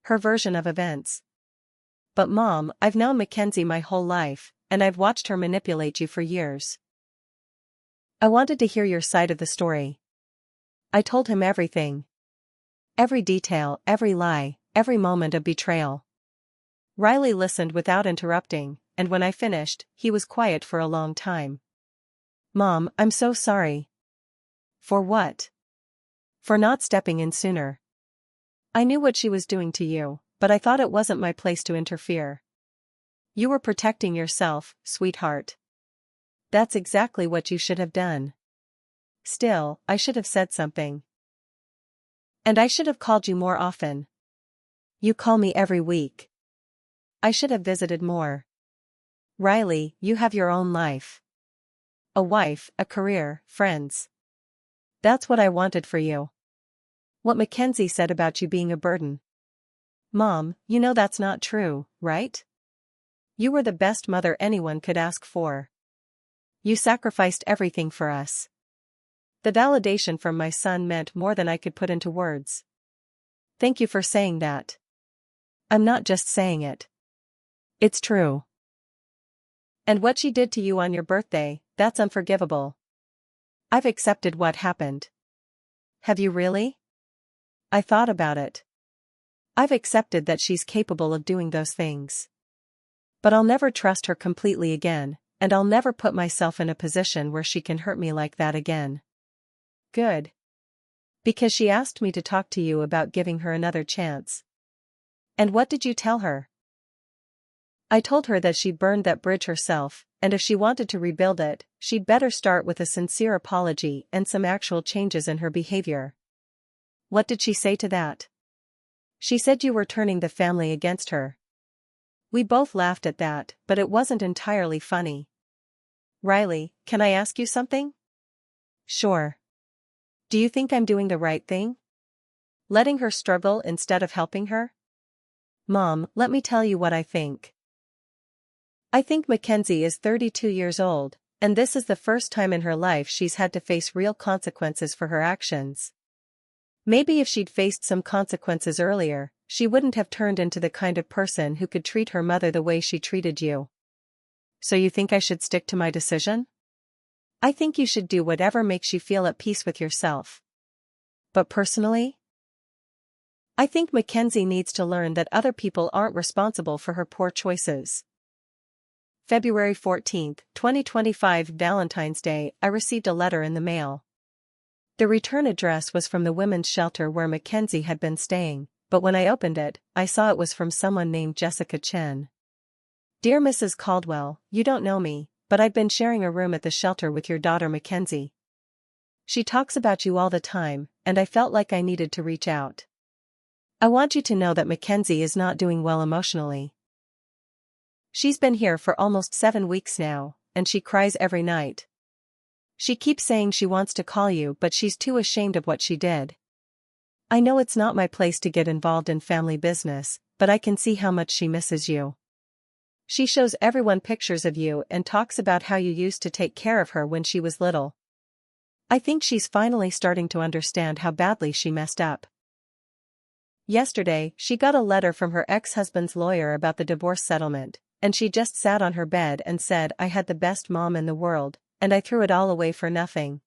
Her version of events. But Mom, I've known Mackenzie my whole life, and I've watched her manipulate you for years. I wanted to hear your side of the story. I told him everything. Every detail, every lie, every moment of betrayal. Riley listened without interrupting, and when I finished, he was quiet for a long time. Mom, I'm so sorry. For what? For not stepping in sooner. I knew what she was doing to you, but I thought it wasn't my place to interfere. You were protecting yourself, sweetheart. That's exactly what you should have done. Still, I should have said something. And I should have called you more often. You call me every week. I should have visited more. Riley, you have your own life. A wife, a career, friends. That's what I wanted for you. What Mackenzie said about you being a burden. Mom, you know that's not true, right? You were the best mother anyone could ask for. You sacrificed everything for us. The validation from my son meant more than I could put into words. Thank you for saying that. I'm not just saying it. It's true. And what she did to you on your birthday, that's unforgivable. I've accepted what happened. Have you really? I thought about it. I've accepted that she's capable of doing those things. But I'll never trust her completely again, and I'll never put myself in a position where she can hurt me like that again. Good. Because she asked me to talk to you about giving her another chance. And what did you tell her? I told her that she burned that bridge herself, and if she wanted to rebuild it, she'd better start with a sincere apology and some actual changes in her behavior. What did she say to that? She said you were turning the family against her. We both laughed at that, but it wasn't entirely funny. Riley, can I ask you something? Sure. Do you think I'm doing the right thing? Letting her struggle instead of helping her? Mom, let me tell you what I think. I think Mackenzie is 32 years old, And this is the first time in her life she's had to face real consequences for her actions. Maybe if she'd faced some consequences earlier, she wouldn't have turned into the kind of person who could treat her mother the way she treated you. So you think I should stick to my decision? I think you should do whatever makes you feel at peace with yourself. But personally, I think Mackenzie needs to learn that other people aren't responsible for her poor choices. February 14, 2025, Valentine's Day, I received a letter in the mail. The return address was from the women's shelter where Mackenzie had been staying, but when I opened it, I saw it was from someone named Jessica Chen. Dear Mrs. Caldwell, you don't know me, but I've been sharing a room at the shelter with your daughter Mackenzie. She talks about you all the time, and I felt like I needed to reach out. I want you to know that Mackenzie is not doing well emotionally. She's been here for almost 7 weeks now, and she cries every night. She keeps saying she wants to call you, but she's too ashamed of what she did. I know it's not my place to get involved in family business, but I can see how much she misses you. She shows everyone pictures of you and talks about how you used to take care of her when she was little. I think she's finally starting to understand how badly she messed up. Yesterday, she got a letter from her ex-husband's lawyer about the divorce settlement, and she just sat on her bed and said, I had the best mom in the world, and I threw it all away for nothing.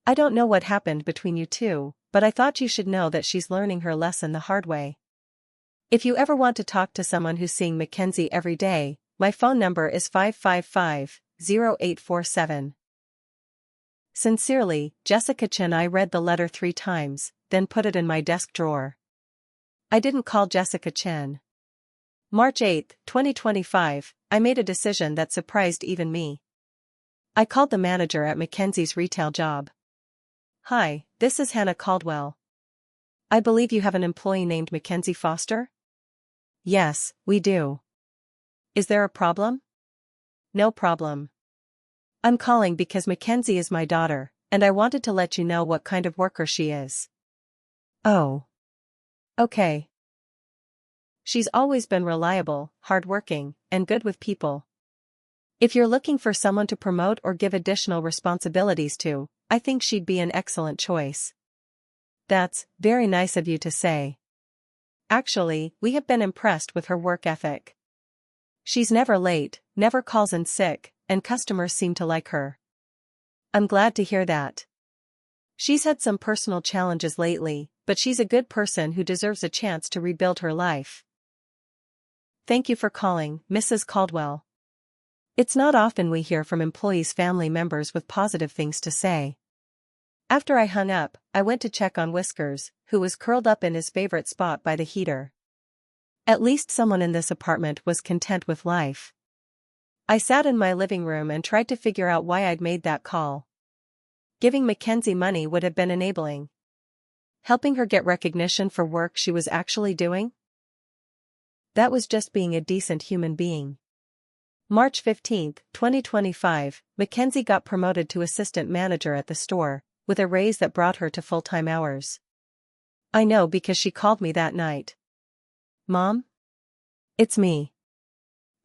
I don't know what happened between you two, but I thought you should know that she's learning her lesson the hard way. If you ever want to talk to someone who's seeing Mackenzie every day, my phone number is 555-0847. Sincerely, Jessica Chen. I read the letter 3 times, then put it in my desk drawer. I didn't call Jessica Chen. March 8, 2025, I made a decision that surprised even me. I called the manager at Mackenzie's retail job. Hi, this is Hannah Caldwell. I believe you have an employee named Mackenzie Foster? Yes, we do. Is there a problem? No problem. I'm calling because Mackenzie is my daughter, and I wanted to let you know what kind of worker she is. Oh. Okay. She's always been reliable, hardworking, and good with people. If you're looking for someone to promote or give additional responsibilities to, I think she'd be an excellent choice. That's very nice of you to say. Actually, we have been impressed with her work ethic. She's never late, never calls in sick, and customers seem to like her. I'm glad to hear that. She's had some personal challenges lately, but she's a good person who deserves a chance to rebuild her life. Thank you for calling, Mrs. Caldwell. It's not often we hear from employees' family members with positive things to say. After I hung up, I went to check on Whiskers, who was curled up in his favorite spot by the heater. At least someone in this apartment was content with life. I sat in my living room and tried to figure out why I'd made that call. Giving Mackenzie money would have been enabling. Helping her get recognition for work she was actually doing? That was just being a decent human being. March 15, 2025, Mackenzie got promoted to assistant manager at the store, with a raise that brought her to full-time hours. I know because she called me that night. Mom? It's me.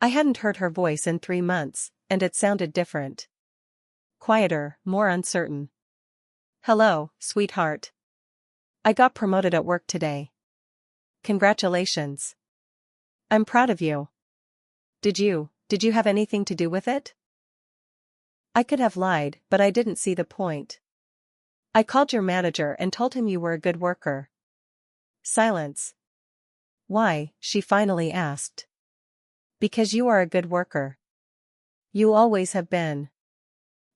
I hadn't heard her voice in 3 months, and it sounded different. Quieter, more uncertain. Hello, sweetheart. I got promoted at work today. Congratulations. I'm proud of you. Did you have anything to do with it? I could have lied, but I didn't see the point. I called your manager and told him you were a good worker. Silence. Why? She finally asked. Because you are a good worker. You always have been.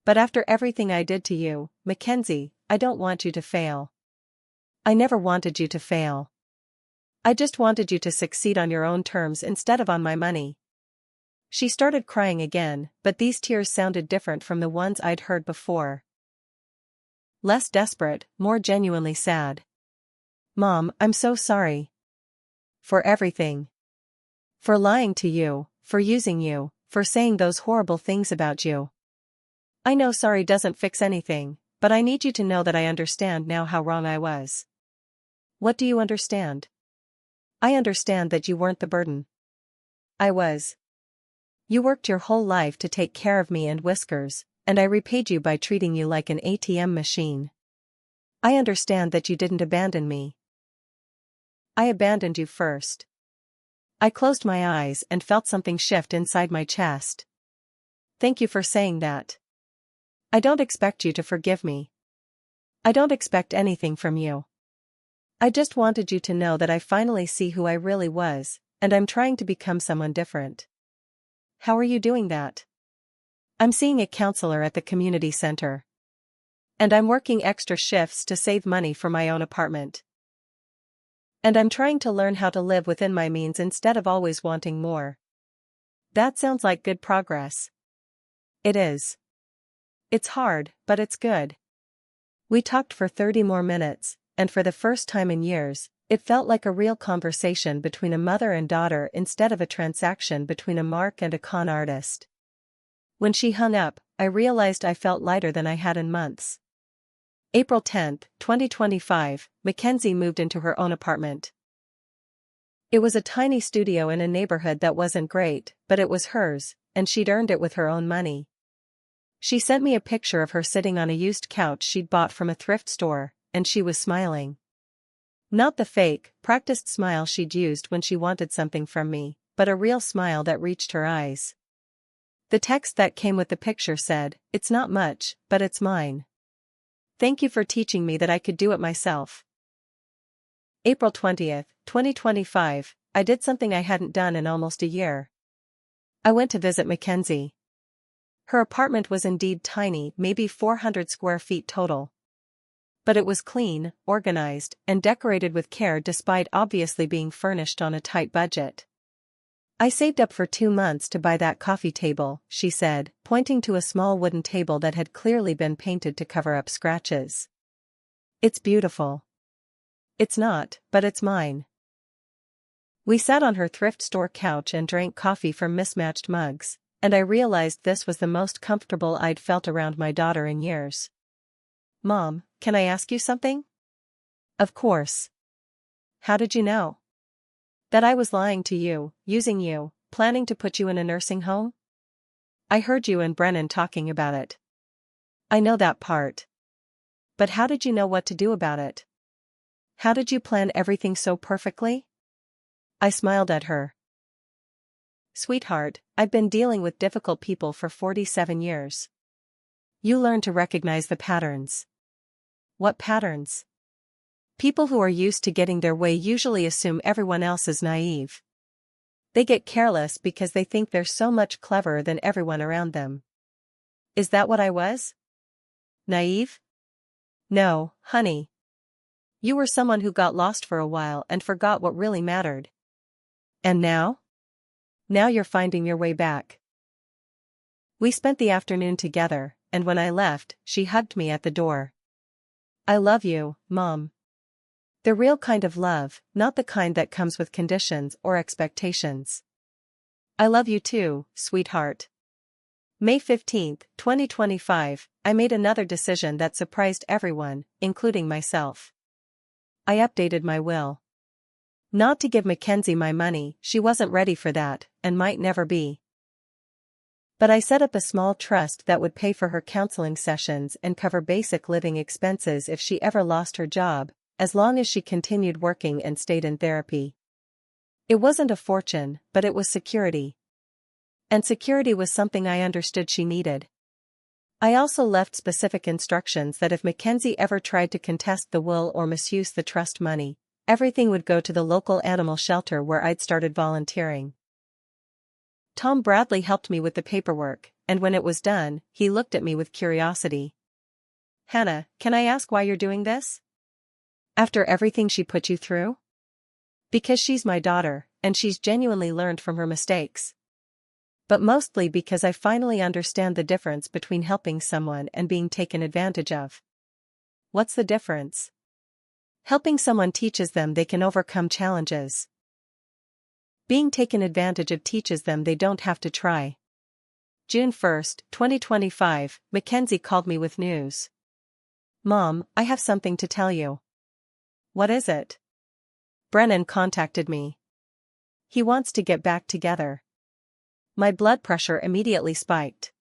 But after everything I did to you, Mackenzie, I don't want you to fail. I never wanted you to fail. I just wanted you to succeed on your own terms instead of on my money. She started crying again, but these tears sounded different from the ones I'd heard before. Less desperate, more genuinely sad. Mom, I'm so sorry. For everything. For lying to you, for using you, for saying those horrible things about you. I know sorry doesn't fix anything, but I need you to know that I understand now how wrong I was. What do you understand? I understand that you weren't the burden. I was. You worked your whole life to take care of me and Whiskers, and I repaid you by treating you like an ATM machine. I understand that you didn't abandon me. I abandoned you first. I closed my eyes and felt something shift inside my chest. Thank you for saying that. I don't expect you to forgive me. I don't expect anything from you. I just wanted you to know that I finally see who I really was, and I'm trying to become someone different. How are you doing that? I'm seeing a counselor at the community center. And I'm working extra shifts to save money for my own apartment. And I'm trying to learn how to live within my means instead of always wanting more. That sounds like good progress. It is. It's hard, but it's good. We talked for 30 more minutes, and for the first time in years, it felt like a real conversation between a mother and daughter instead of a transaction between a mark and a con artist. When she hung up, I realized I felt lighter than I had in months. April 10, 2025, Mackenzie moved into her own apartment. It was a tiny studio in a neighborhood that wasn't great, but it was hers, and she'd earned it with her own money. She sent me a picture of her sitting on a used couch she'd bought from a thrift store, and she was smiling. Not the fake, practiced smile she'd used when she wanted something from me, but a real smile that reached her eyes. The text that came with the picture said, "It's not much, but it's mine. Thank you for teaching me that I could do it myself." April 20, 2025, I did something I hadn't done in almost a year. I went to visit Mackenzie. Her apartment was indeed tiny, maybe 400 square feet total. But it was clean, organized, and decorated with care despite obviously being furnished on a tight budget. "I saved up for 2 months to buy that coffee table," she said, pointing to a small wooden table that had clearly been painted to cover up scratches. "It's beautiful." "It's not, but it's mine." We sat on her thrift store couch and drank coffee from mismatched mugs, and I realized this was the most comfortable I'd felt around my daughter in years. "Mom, can I ask you something?" "Of course." "How did you know?" "That I was lying to you, using you, planning to put you in a nursing home?" "I heard you and Brennan talking about it." "I know that part. But how did you know what to do about it? How did you plan everything so perfectly?" I smiled at her. "Sweetheart, I've been dealing with difficult people for 47 years. You learn to recognize the patterns." "What patterns?" "People who are used to getting their way usually assume everyone else is naive. They get careless because they think they're so much cleverer than everyone around them." "Is that what I was? Naive?" "No, honey. You were someone who got lost for a while and forgot what really mattered. And now? Now you're finding your way back." We spent the afternoon together, and when I left, she hugged me at the door. "I love you, Mom. The real kind of love, not the kind that comes with conditions or expectations." "I love you too, sweetheart." May 15, 2025, I made another decision that surprised everyone, including myself. I updated my will. Not to give Mackenzie my money, she wasn't ready for that, and might never be. But I set up a small trust that would pay for her counseling sessions and cover basic living expenses if she ever lost her job, as long as she continued working and stayed in therapy. It wasn't a fortune, but it was security. And security was something I understood she needed. I also left specific instructions that if Mackenzie ever tried to contest the will or misuse the trust money, everything would go to the local animal shelter where I'd started volunteering. Tom Bradley helped me with the paperwork, and when it was done, he looked at me with curiosity. "Hannah, can I ask why you're doing this? After everything she put you through?" "Because she's my daughter, and she's genuinely learned from her mistakes. But mostly because I finally understand the difference between helping someone and being taken advantage of." "What's the difference?" "Helping someone teaches them they can overcome challenges. Being taken advantage of teaches them they don't have to try." June 1, 2025, Mackenzie called me with news. "Mom, I have something to tell you." "What is it?" "Brennan contacted me. He wants to get back together." My blood pressure immediately spiked.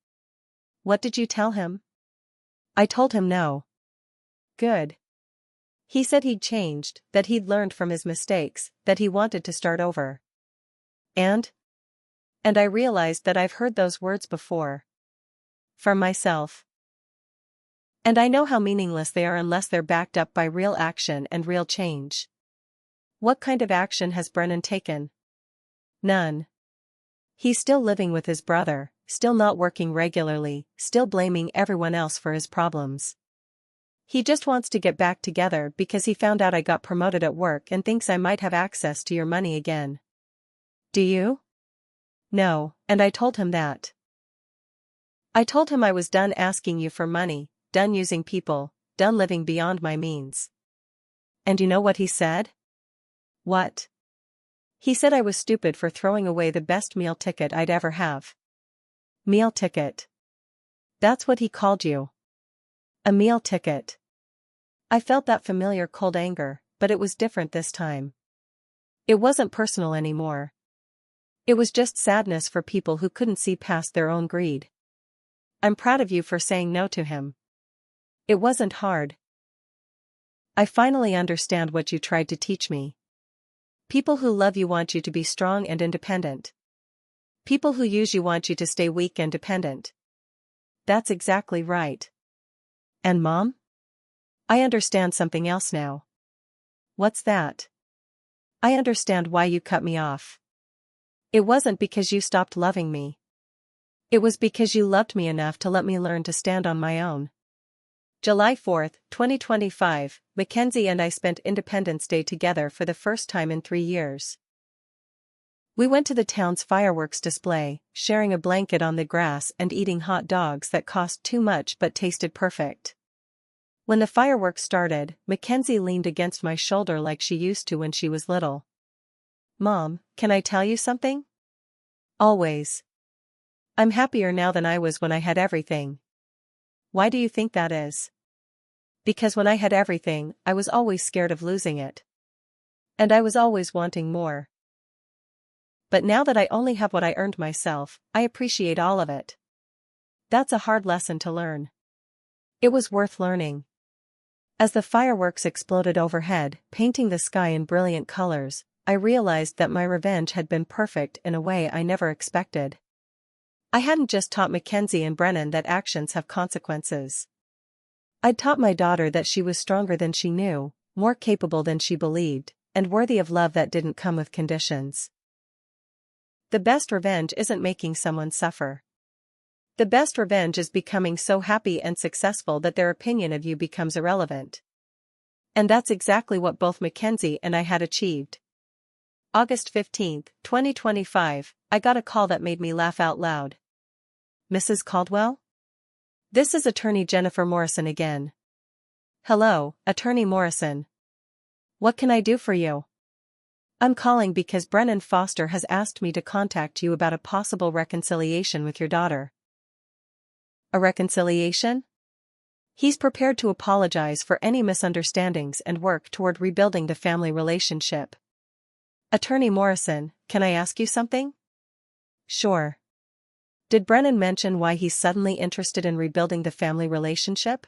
What did you tell him? I told him no. Good. He said he'd changed, that he'd learned from his mistakes, that he wanted to start over. And I realized that I've heard those words before. From myself. And I know how meaningless they are unless they're backed up by real action and real change. What kind of action has Brennan taken? None. He's still living with his brother, still not working regularly, still blaming everyone else for his problems. He just wants to get back together because he found out I got promoted at work and thinks I might have access to your money again. Do you? No, and I told him that. I told him I was done asking you for money, done using people, done living beyond my means. And you know what he said? What? He said I was stupid for throwing away the best meal ticket I'd ever have. Meal ticket. That's what he called you. A meal ticket. I felt that familiar cold anger, but it was different this time. It wasn't personal anymore. It was just sadness for people who couldn't see past their own greed. I'm proud of you for saying no to him. It wasn't hard. I finally understand what you tried to teach me. People who love you want you to be strong and independent. People who use you want you to stay weak and dependent. That's exactly right. And Mom? I understand something else now. What's that? I understand why you cut me off. It wasn't because you stopped loving me. It was because you loved me enough to let me learn to stand on my own. July 4, 2025, Mackenzie and I spent Independence Day together for the first time in 3 years. We went to the town's fireworks display, sharing a blanket on the grass and eating hot dogs that cost too much but tasted perfect. When the fireworks started, Mackenzie leaned against my shoulder like she used to when she was little. Mom, can I tell you something? Always. I'm happier now than I was when I had everything. Why do you think that is? Because when I had everything, I was always scared of losing it. And I was always wanting more. But now that I only have what I earned myself, I appreciate all of it. That's a hard lesson to learn. It was worth learning. As the fireworks exploded overhead, painting the sky in brilliant colors, I realized that my revenge had been perfect in a way I never expected. I hadn't just taught Mackenzie and Brennan that actions have consequences. I'd taught my daughter that she was stronger than she knew, more capable than she believed, and worthy of love that didn't come with conditions. The best revenge isn't making someone suffer. The best revenge is becoming so happy and successful that their opinion of you becomes irrelevant. And that's exactly what both Mackenzie and I had achieved. August 15, 2025, I got a call that made me laugh out loud. Mrs. Caldwell? This is Attorney Jennifer Morrison again. Hello, Attorney Morrison. What can I do for you? I'm calling because Brennan Foster has asked me to contact you about a possible reconciliation with your daughter. A reconciliation? He's prepared to apologize for any misunderstandings and work toward rebuilding the family relationship. Attorney Morrison, can I ask you something? Sure. Did Brennan mention why he's suddenly interested in rebuilding the family relationship?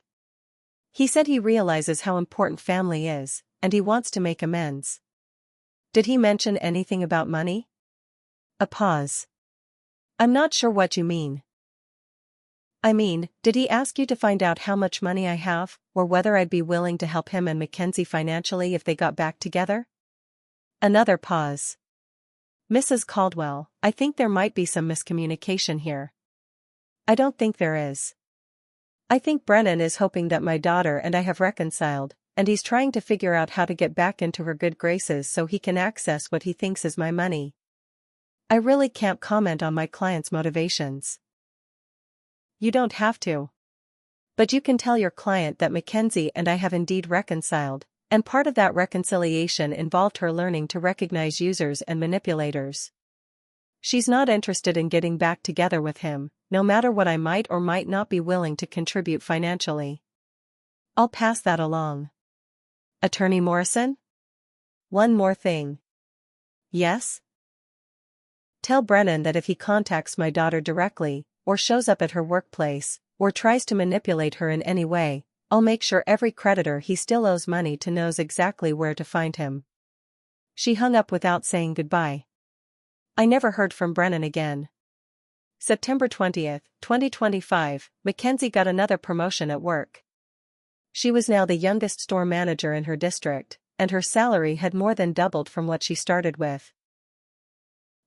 He said he realizes how important family is, and he wants to make amends. Did he mention anything about money? A pause. I'm not sure what you mean. I mean, did he ask you to find out how much money I have, or whether I'd be willing to help him and Mackenzie financially if they got back together? Another pause. Mrs. Caldwell, I think there might be some miscommunication here. I don't think there is. I think Brennan is hoping that my daughter and I have reconciled, and he's trying to figure out how to get back into her good graces so he can access what he thinks is my money. I really can't comment on my client's motivations. You don't have to. But you can tell your client that Mackenzie and I have indeed reconciled, and part of that reconciliation involved her learning to recognize users and manipulators. She's not interested in getting back together with him, no matter what I might or might not be willing to contribute financially. I'll pass that along. Attorney Morrison? One more thing. Yes? Tell Brennan that if he contacts my daughter directly, or shows up at her workplace, or tries to manipulate her in any way, I'll make sure every creditor he still owes money to knows exactly where to find him. She hung up without saying goodbye. I never heard from Brennan again. September 20th, 2025, Mackenzie got another promotion at work. She was now the youngest store manager in her district, and her salary had more than doubled from what she started with.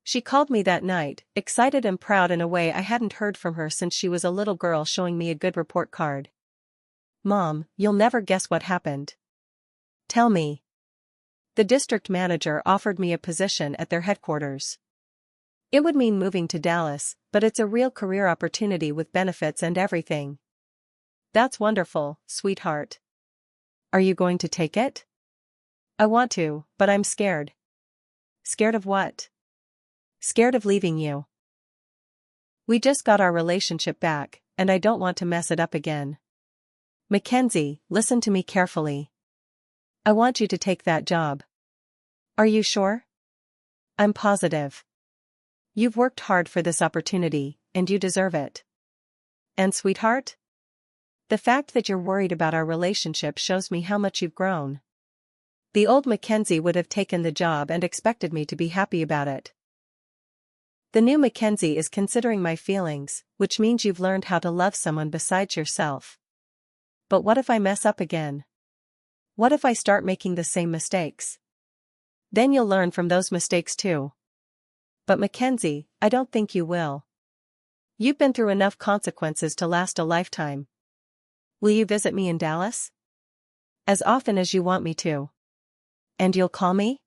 She called me that night, excited and proud in a way I hadn't heard from her since she was a little girl, showing me a good report card. "Mom, you'll never guess what happened." "Tell me." "The district manager offered me a position at their headquarters. It would mean moving to Dallas, but it's a real career opportunity with benefits and everything." "That's wonderful, sweetheart. Are you going to take it?" "I want to, but I'm scared." "Scared of what?" "Scared of leaving you. We just got our relationship back, and I don't want to mess it up again." "Mackenzie, listen to me carefully. I want you to take that job." "Are you sure?" "I'm positive. You've worked hard for this opportunity, and you deserve it." "And sweetheart? The fact that you're worried about our relationship shows me how much you've grown." The old Mackenzie would have taken the job and expected me to be happy about it. The new Mackenzie is considering my feelings, which means you've learned how to love someone besides yourself. But what if I mess up again? What if I start making the same mistakes? Then you'll learn from those mistakes too. But Mackenzie, I don't think you will. You've been through enough consequences to last a lifetime. Will you visit me in Dallas? As often as you want me to. And you'll call me?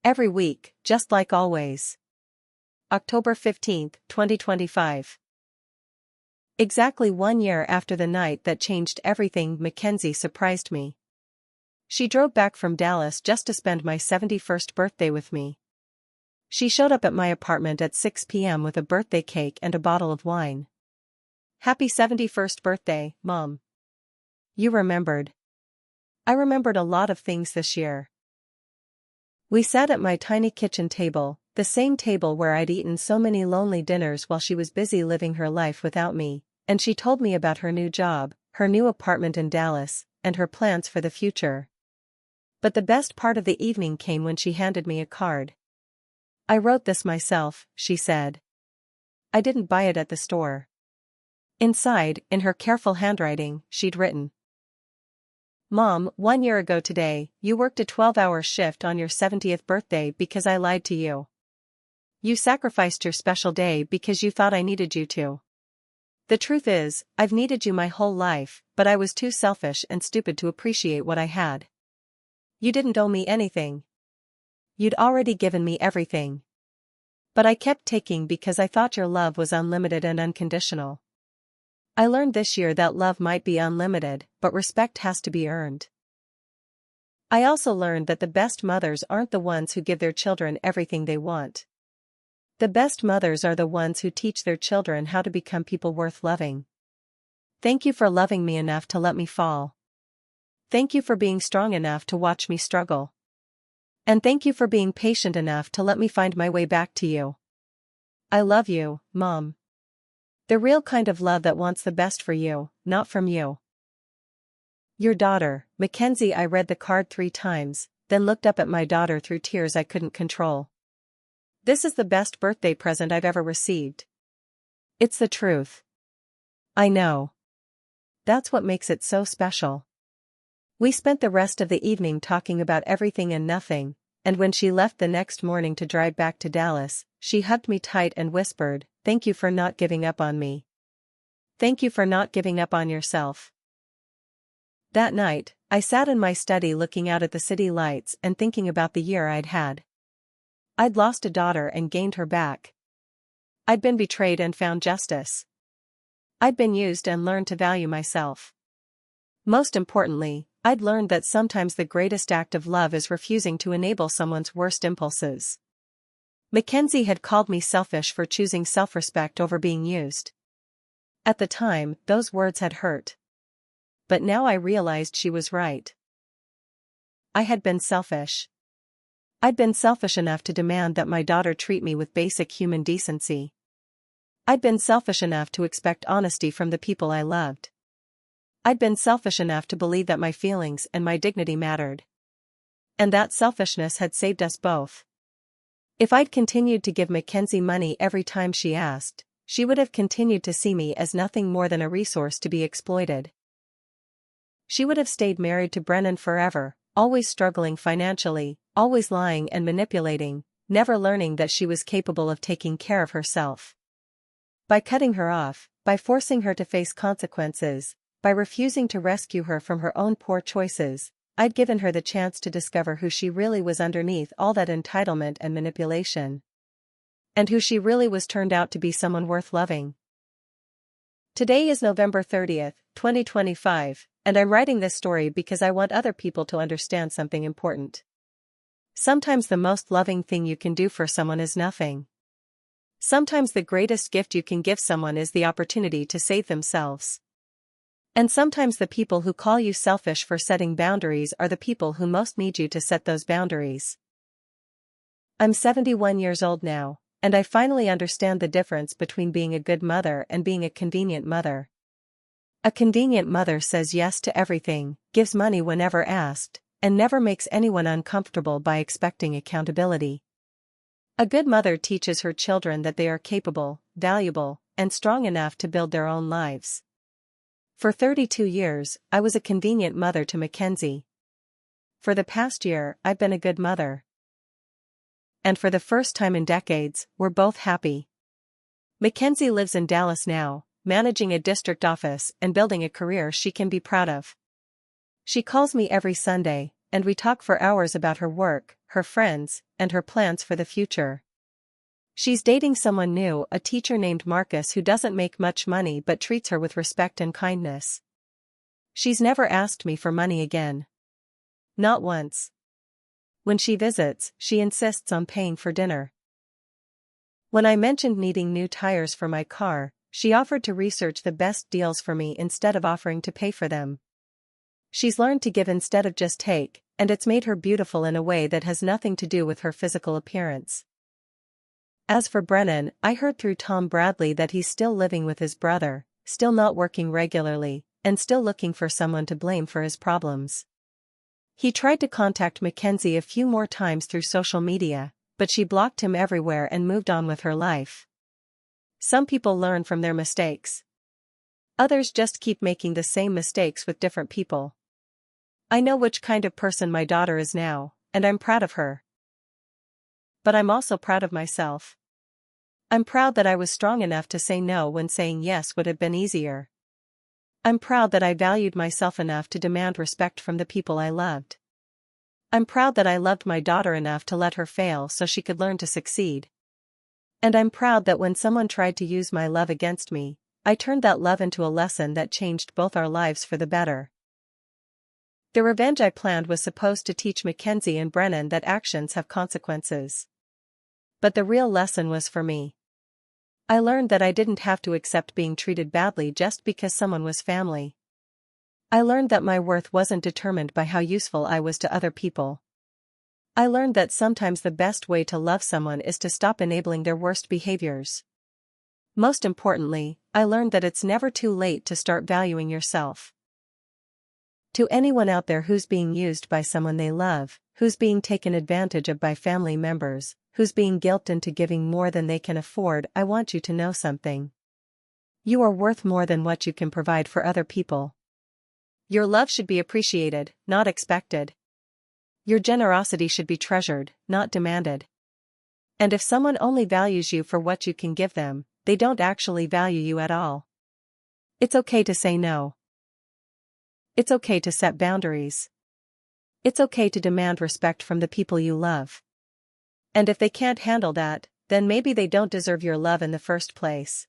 Every week, just like always. October 15th, 2025. Exactly 1 year after the night that changed everything, Mackenzie surprised me. She drove back from Dallas just to spend my 71st birthday with me. She showed up at my apartment at 6 p.m. with a birthday cake and a bottle of wine. "Happy 71st birthday, Mom." You remembered. I remembered a lot of things this year. We sat at my tiny kitchen table, the same table where I'd eaten so many lonely dinners while she was busy living her life without me, and she told me about her new job, her new apartment in Dallas, and her plans for the future. But the best part of the evening came when she handed me a card. "I wrote this myself," she said. "I didn't buy it at the store." Inside, in her careful handwriting, she'd written, "Mom, 1 year ago today, you worked a 12-hour shift on your 70th birthday because I lied to you. You sacrificed your special day because you thought I needed you to. The truth is, I've needed you my whole life, but I was too selfish and stupid to appreciate what I had. You didn't owe me anything. You'd already given me everything. But I kept taking because I thought your love was unlimited and unconditional. I learned this year that love might be unlimited, but respect has to be earned. I also learned that the best mothers aren't the ones who give their children everything they want. The best mothers are the ones who teach their children how to become people worth loving. Thank you for loving me enough to let me fall. Thank you for being strong enough to watch me struggle. And thank you for being patient enough to let me find my way back to you. I love you, Mom. The real kind of love that wants the best for you, not from you. Your daughter, Mackenzie." I read the card 3 times, then looked up at my daughter through tears I couldn't control. This is the best birthday present I've ever received. It's the truth. I know. That's what makes it so special. We spent the rest of the evening talking about everything and nothing, and when she left the next morning to drive back to Dallas, she hugged me tight and whispered, "Thank you for not giving up on me. Thank you for not giving up on yourself." That night, I sat in my study looking out at the city lights and thinking about the year I'd had. I'd lost a daughter and gained her back. I'd been betrayed and found justice. I'd been used and learned to value myself. Most importantly, I'd learned that sometimes the greatest act of love is refusing to enable someone's worst impulses. Mackenzie had called me selfish for choosing self-respect over being used. At the time, those words had hurt. But now I realized she was right. I had been selfish. I'd been selfish enough to demand that my daughter treat me with basic human decency. I'd been selfish enough to expect honesty from the people I loved. I'd been selfish enough to believe that my feelings and my dignity mattered. And that selfishness had saved us both. If I'd continued to give Mackenzie money every time she asked, she would have continued to see me as nothing more than a resource to be exploited. She would have stayed married to Brennan forever, always struggling financially, always lying and manipulating, never learning that she was capable of taking care of herself. By cutting her off, by forcing her to face consequences, by refusing to rescue her from her own poor choices, I'd given her the chance to discover who she really was underneath all that entitlement and manipulation. And who she really was turned out to be someone worth loving. Today is November 30th, 2025, and I'm writing this story because I want other people to understand something important. Sometimes the most loving thing you can do for someone is nothing. Sometimes the greatest gift you can give someone is the opportunity to save themselves. And sometimes the people who call you selfish for setting boundaries are the people who most need you to set those boundaries. I'm 71 years old now, and I finally understand the difference between being a good mother and being a convenient mother. A convenient mother says yes to everything, gives money whenever asked, and never makes anyone uncomfortable by expecting accountability. A good mother teaches her children that they are capable, valuable, and strong enough to build their own lives. For 32 years, I was a convenient mother to Mackenzie. For the past year, I've been a good mother. And for the first time in decades, we're both happy. Mackenzie lives in Dallas now, managing a district office and building a career she can be proud of. She calls me every Sunday, and we talk for hours about her work, her friends, and her plans for the future. She's dating someone new, a teacher named Marcus who doesn't make much money but treats her with respect and kindness. She's never asked me for money again. Not once. When she visits, she insists on paying for dinner. When I mentioned needing new tires for my car, she offered to research the best deals for me instead of offering to pay for them. She's learned to give instead of just take, and it's made her beautiful in a way that has nothing to do with her physical appearance. As for Brennan, I heard through Tom Bradley that he's still living with his brother, still not working regularly, and still looking for someone to blame for his problems. He tried to contact Mackenzie a few more times through social media, but she blocked him everywhere and moved on with her life. Some people learn from their mistakes. Others just keep making the same mistakes with different people. I know which kind of person my daughter is now, and I'm proud of her. But I'm also proud of myself. I'm proud that I was strong enough to say no when saying yes would have been easier. I'm proud that I valued myself enough to demand respect from the people I loved. I'm proud that I loved my daughter enough to let her fail so she could learn to succeed. And I'm proud that when someone tried to use my love against me, I turned that love into a lesson that changed both our lives for the better. The revenge I planned was supposed to teach Mackenzie and Brennan that actions have consequences. But the real lesson was for me. I learned that I didn't have to accept being treated badly just because someone was family. I learned that my worth wasn't determined by how useful I was to other people. I learned that sometimes the best way to love someone is to stop enabling their worst behaviors. Most importantly, I learned that it's never too late to start valuing yourself. To anyone out there who's being used by someone they love, who's being taken advantage of by family members, who's being guilted into giving more than they can afford, I want you to know something. You are worth more than what you can provide for other people. Your love should be appreciated, not expected. Your generosity should be treasured, not demanded. And if someone only values you for what you can give them, they don't actually value you at all. It's okay to say no. It's okay to set boundaries. It's okay to demand respect from the people you love. And if they can't handle that, then maybe they don't deserve your love in the first place.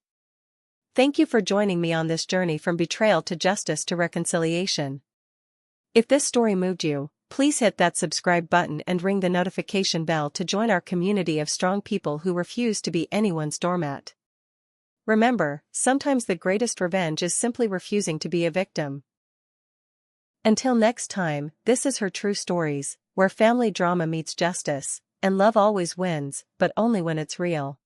Thank you for joining me on this journey from betrayal to justice to reconciliation. If this story moved you, please hit that subscribe button and ring the notification bell to join our community of strong people who refuse to be anyone's doormat. Remember, sometimes the greatest revenge is simply refusing to be a victim. Until next time, this is Her True Stories, where family drama meets justice, and love always wins, but only when it's real.